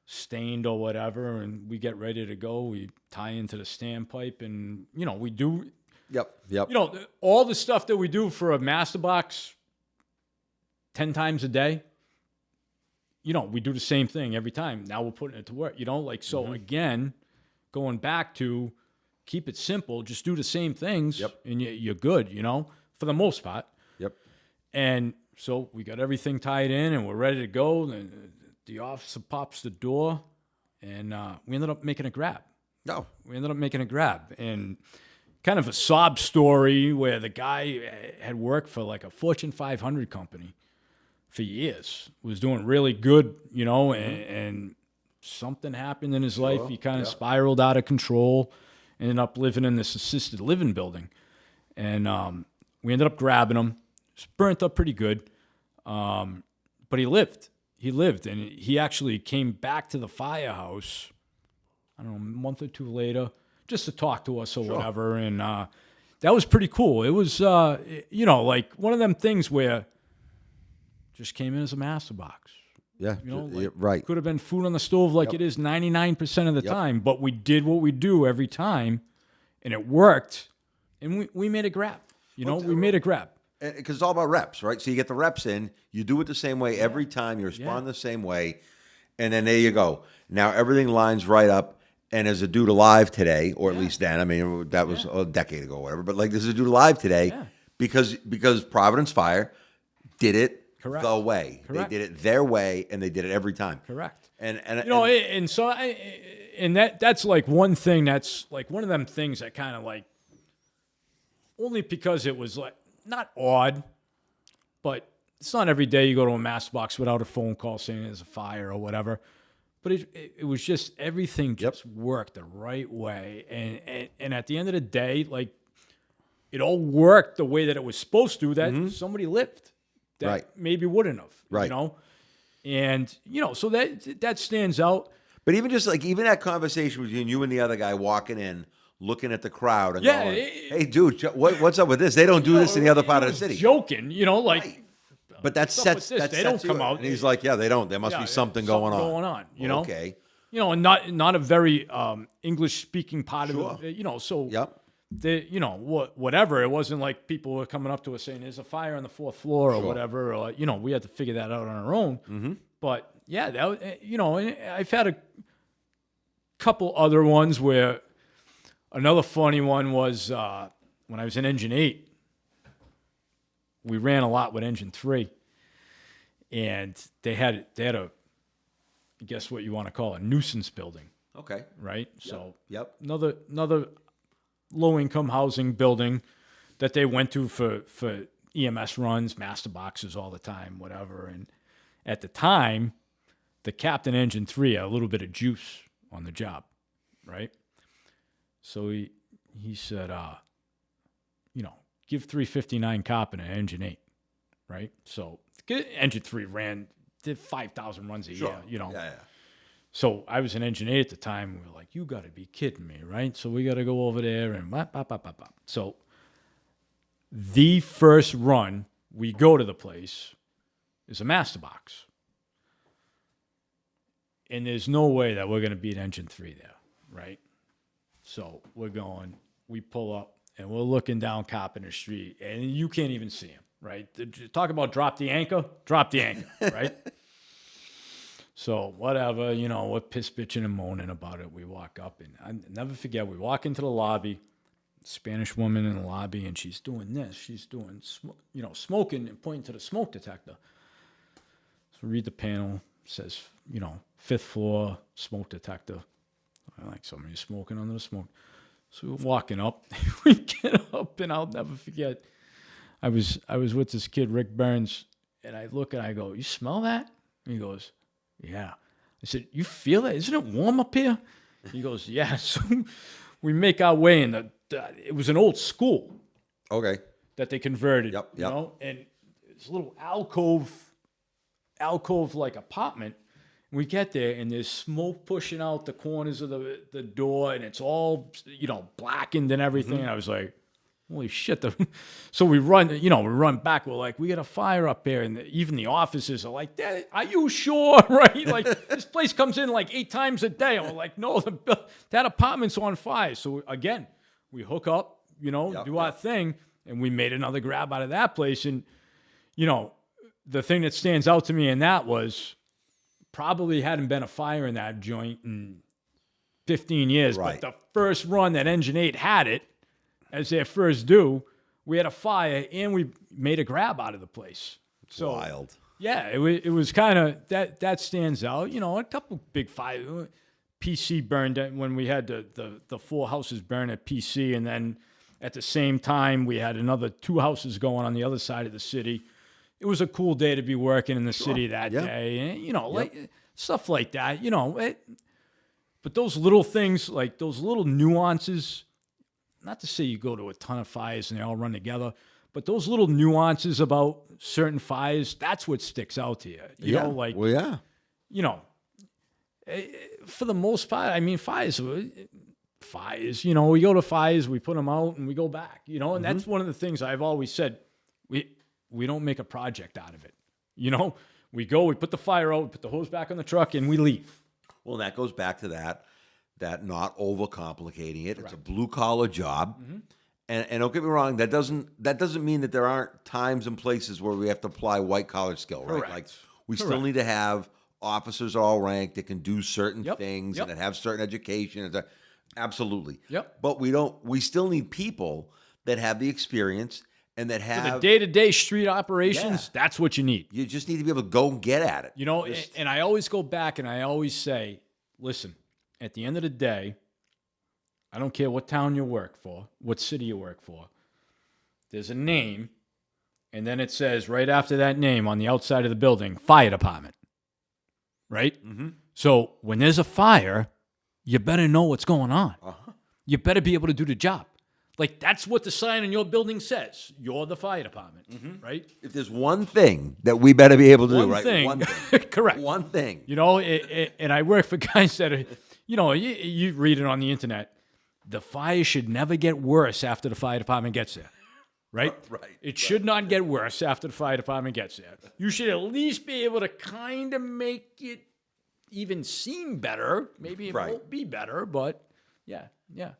stained or whatever, and we get ready to go. We tie into the standpipe, and, we do. Yep. All the stuff that we do for a master box 10 times a day, we do the same thing every time. Now we're putting it to work, so again, going back to keep it simple, just do the same things, and you're good, for the most part. Yep. And so we got everything tied in, and we're ready to go. And the officer pops the door, and we ended up making a grab. No. We ended up making a grab, and kind of a sob story where the guy had worked for like a Fortune 500 company for years, was doing really good, and something happened in his life. He kind of spiraled out of control, ended up living in this assisted living building. And we ended up grabbing him. It's burnt up pretty good. But he lived. And he actually came back to the firehouse, I don't know, a month or 2 later, just to talk to us or whatever. And that was pretty cool. It was, like one of them things where just came in as a master box. Yeah, right. Could have been food on the stove like it is 99% of the time, but we did what we do every time, and it worked, and we made a grab. We made a grab. Because it's all about reps, right? So you get the reps in, you do it the same way every time, you respond the same way, and then there you go. Now everything lines right up, and there's a dude alive today, or at least then. I mean, that was a decade ago or whatever, but like there's a dude alive today because Providence Fire did it Correct. the way. Correct. They did it their way, and they did it every time. Correct. And that's like one thing that's like one of them things that kind of like, only because it was like not odd, but it's not every day you go to a master box without a phone call saying there's a fire or whatever. But it was just everything just worked the right way, and at the end of the day, like it all worked the way that it was supposed to. That somebody lived that maybe wouldn't have, Right. And so that stands out. But even that conversation between you and the other guy walking in, looking at the crowd and going, "Hey, dude, what's up with this? They don't do this in the other part of the city." Joking, like. Right. But that sets they don't come out. And he's like, "Yeah, they don't. There must be something going on." Okay. And not a very English speaking part of the, so whatever. It wasn't like people were coming up to us saying there's a fire on the 4th floor or whatever, or we had to figure that out on our own. Mm-hmm. But yeah, and I've had a couple other ones where another funny one was when I was in Engine 8. We ran a lot with Engine 3, and they had a, guess what you want to call a nuisance building. Okay. Right? So another low-income housing building that they went to for EMS runs, master boxes all the time, whatever. And at the time, the captain Engine 3 had a little bit of juice on the job, right? So he said, give 359 cop in an Engine 8, right? So Engine 3 did 5,000 runs a year, Yeah. So I was in Engine 8 at the time. We were like, you got to be kidding me, right? So we got to go over there and So the first run we go to the place is a master box. And there's no way that we're going to beat Engine 3 there, right? So we pull up, and we're looking down Carpenter Street, and you can't even see him, right? Talk about drop the anchor, right? So whatever, we're piss bitching and moaning about it. We walk up, and I never forget, we walk into the lobby, Spanish woman in the lobby, and she's doing this. She's doing, smoking and pointing to the smoke detector. So read the panel, says, 5th floor, smoke detector. I like somebody smoking under the smoke. So we're walking up. We get up, and I'll never forget. I was with this kid, Rick Burns, and I look and I go, "You smell that?" And he goes, "Yeah." I said, "You feel it? Isn't it warm up here?" He goes, "Yeah." So we make our way, and it was an old school. Okay. That they converted. Yep. And it's a little alcove like apartment. We get there, and there's smoke pushing out the corners of the door, and it's all, blackened and everything. Mm-hmm. And I was like, holy shit. So we run back. We're like, we got a fire up here. And even the officers are like, are you sure? Right? Like, this place comes in like 8 times a day. And we're like, no, that apartment's on fire. So again, we hook up, do our thing, and we made another grab out of that place. And, the thing that stands out to me in that was, probably hadn't been a fire in that joint in 15 years. Right. But the first run that Engine 8 had it, as their first do, we had a fire, and we made a grab out of the place. So wild. Yeah, it was kind of, that stands out. A couple big fires. PC burned when we had the 4 houses burn at PC, and then at the same time, we had another 2 houses going on the other side of the city. It was a cool day to be working in the city that day. And, like stuff like that, but those little things, like those little nuances, not to say you go to a ton of fires and they all run together, but those little nuances about certain fires, that's what sticks out to you. You know, like, well, yeah. For the most part, I mean, fires, we go to fires, we put them out and we go back, and that's one of the things I've always said. We don't make a project out of it. We go, we put the fire out, we put the hose back on the truck, and we leave. Well, that goes back to that not overcomplicating it. Correct. It's a blue collar job. Mm-hmm. And don't get me wrong, that doesn't mean that there aren't times and places where we have to apply white collar skill, right? Correct. Like we still need to have officers all ranked that can do certain things and that have certain education. Absolutely. Yep. But we still need people that have the experience and that For the have day-to-day street operations, that's what you need. you just need to be able to go and get at it. You know, and I always go back and I always say, listen, at the end of the day, I don't care what town you work for, what city you work for. There's a name, and then it says right after that name on the outside of the building, fire department. Right? Mm-hmm. So when there's a fire, you better know what's going on. Uh-huh. You better be able to do the job. Like, that's what the sign on your building says. You're the fire department, right? If there's one thing that we better be able to do, right? Thing. One thing. Correct. One thing. You know, and I work for guys that are, you know, you read it on the internet. The fire should never get worse after the fire department gets there, right? Right. It should not get worse after the fire department gets there. You should at least be able to kind of make it even seem better. Maybe it won't be better, but yeah. Yeah.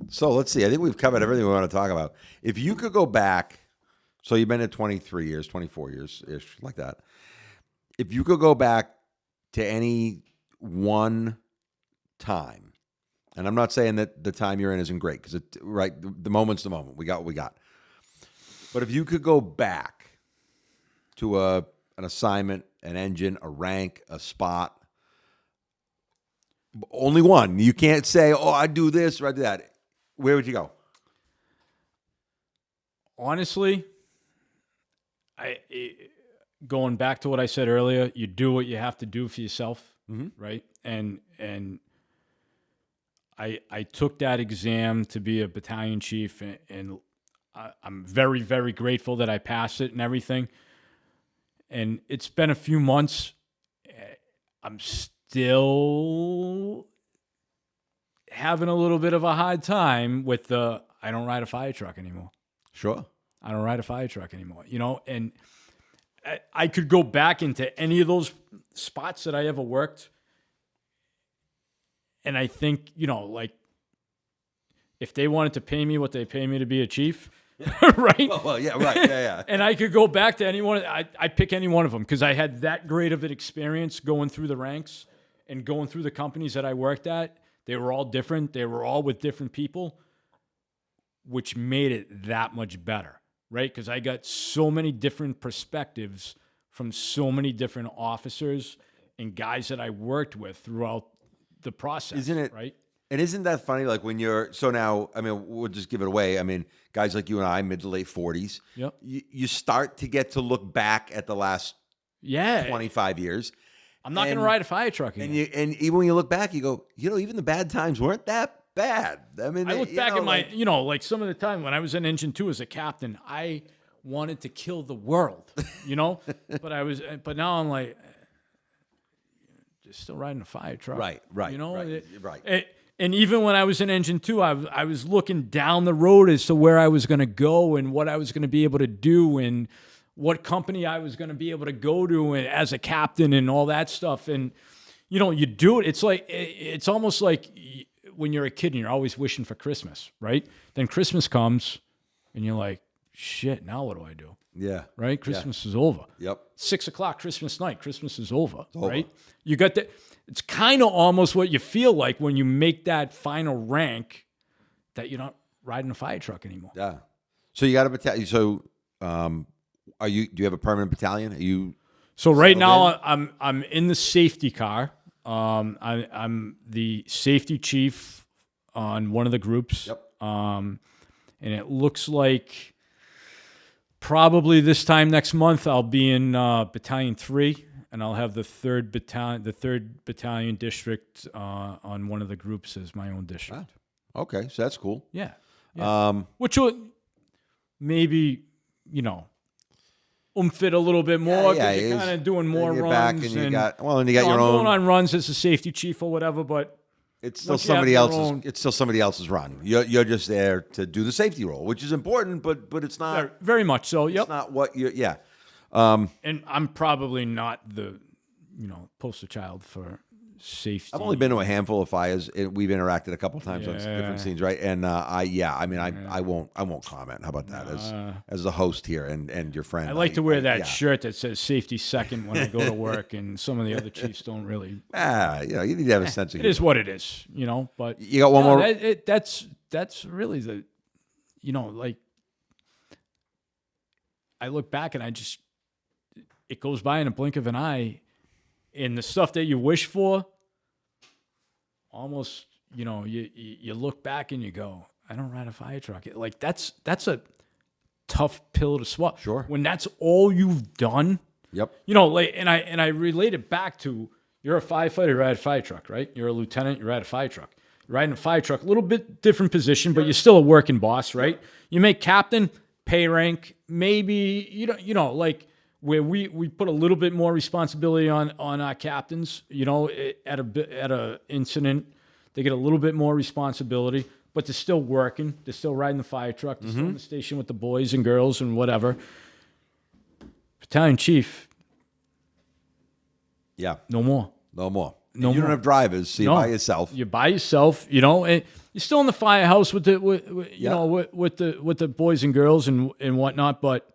So let's see. I think we've covered everything we want to talk about. If you could go back, so you've been at 23 years, 24 years-ish, like that. If you could go back to any one time, and I'm not saying that the time you're in isn't great, because the moment's the moment. We got what we got. But if you could go back to an assignment, an engine, a rank, a spot, only one. You can't say, oh, I do this or I do that. Where would you go? Honestly, going back to what I said earlier, you do what you have to do for yourself, right? And I took that exam to be a battalion chief, and I'm very, very grateful that I passed it and everything. And it's been a few months. I'm still having a little bit of a hard time with I don't ride a fire truck anymore. Sure. I don't ride a fire truck anymore, you know, and I could go back into any of those spots that I ever worked. And I think, you know, like, if they wanted to pay me what they pay me to be a chief, right? Well, yeah, right. Yeah. And I could go back to anyone. I'd pick any one of them because I had that great of an experience going through the ranks and going through the companies that I worked at. They were all different. They were all with different people, which made it that much better, right? Because I got so many different perspectives from so many different officers and guys that I worked with throughout the process. Isn't it right? And isn't that funny? Like when you're so now, I mean, we'll just give it away. I mean, guys like you and I, mid to late 40s. Yep. You start to get to look back at the last 25 years. I'm not going to ride a fire truck anymore. And even when you look back, you go, you know, even the bad times weren't that bad. I mean, I look back at my, you know, like some of the time when I was in Engine 2 as a captain, I wanted to kill the world, you know, but now I'm like, just still riding a fire truck. Right. You know, right. And even when I was in Engine 2, I was looking down the road as to where I was going to go and what I was going to be able to do and what company I was going to be able to go to as a captain and all that stuff. And, you know, you do it. It's almost like when you're a kid and you're always wishing for Christmas, right? Then Christmas comes and you're like, shit, now what do I do? Yeah. Right? Christmas is over. Yep. 6:00 Christmas night. Christmas is over. Right? You got that. It's kind of almost what you feel like when you make that final rank that you're not riding a fire truck anymore. Yeah. So you got a battalion. So, do you have a permanent battalion? Are you? So right now I'm in the safety car. I'm the safety chief on one of the groups. Yep. And it looks like probably this time next month I'll be in Battalion 3, and I'll have the third battalion district on one of the groups as my own district. Ah, okay, so that's cool. Yeah. Which would maybe, you know, fit a little bit more because you're kind of doing more runs. Back and you got your own. I'm going on runs as a safety chief or whatever, but it's still somebody else's. It's still somebody else's run. You're just there to do the safety role, which is important, but it's not very much so. Yep. It's not what you. Yeah. And I'm probably not the, you know, poster child for safety. I've only been to a handful of fires. We've interacted a couple of times on different scenes, right? And I won't comment. How about that as the host here and your friend? I like to wear that shirt that says "Safety Second" when I go to work, and some of the other chiefs don't really. You need to have a sense of humor. It is what it is, you know. But you got one more. That's really like I look back and it goes by in a blink of an eye, and the stuff that you wish for, almost, you look back and you go, I don't ride a fire truck. Like that's a tough pill to swallow. Sure. When that's all you've done. Yep. And I relate it back to, you're a firefighter, you ride a fire truck, right? You're a lieutenant, you ride a fire truck. You're riding a fire truck, a little bit different position, but you're still a working boss, right? You make captain, pay rank, maybe, like where we put a little bit more responsibility on our captains, at a incident, they get a little bit more responsibility, but they're still working. They're still riding the fire truck. They're still in the station with the boys and girls and whatever. Battalion Chief. Yeah. No more. No more. No you more. don't have drivers, so you're by yourself. You're by yourself, and you're still in the firehouse with the boys and girls and whatnot, but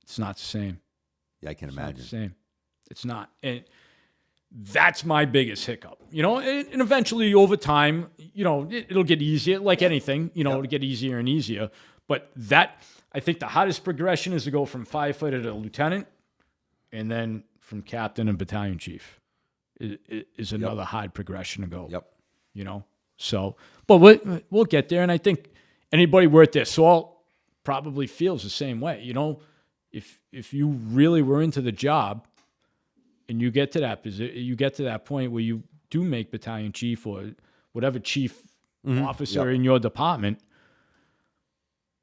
it's not the same. Yeah, I can It's not imagine. the same. It's not. And that's my biggest hiccup. And eventually over time, it'll get easier, like anything, it'll get easier and easier. But I think the hardest progression is to go from firefighter to lieutenant, and then from captain and battalion chief is another hard progression to go. Yep. So, but we'll get there. And I think anybody worth their salt probably feels the same way. If you really were into the job and you get to that point where you do make battalion chief or whatever chief officer in your department,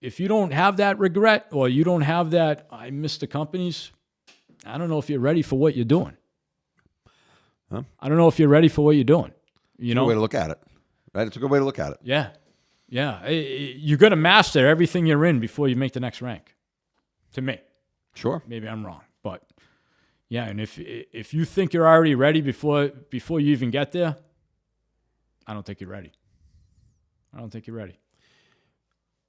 if you don't have that regret or you don't have that, I miss the companies, I don't know if you're ready for what you're doing. Huh? I don't know if you're ready for what you're doing. It's a good way to look at it. Right? It's a good way to look at it. Yeah. Yeah. You're going to master everything you're in before you make the next rank. To me. Sure. Maybe I'm wrong. But yeah, and if you think you're already ready before you even get there, I don't think you're ready. I don't think you're ready.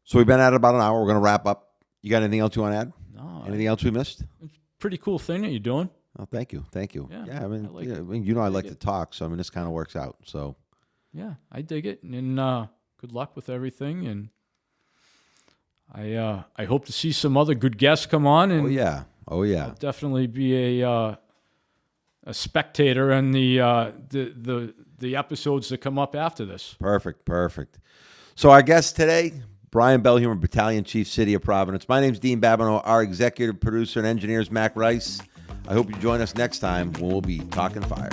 So we've been at it about an hour. We're going to wrap up. You got anything else you want to add? No. Anything else we missed? It's a pretty cool thing that you're doing. Oh, thank you. Thank you. Yeah, I mean, I like yeah, it. I mean, I like it. to talk, so this kind of works out. So Yeah, I dig it. And good luck with everything. And I hope to see some other good guests come on. And oh yeah. I'll definitely be a spectator in the episodes that come up after this. Perfect. So our guest today, Brian Belhumer, Battalion Chief, City of Providence. My name's Dean Babineau. Our executive producer and engineer is Mac Rice. I hope you join us next time when we'll be talking fire.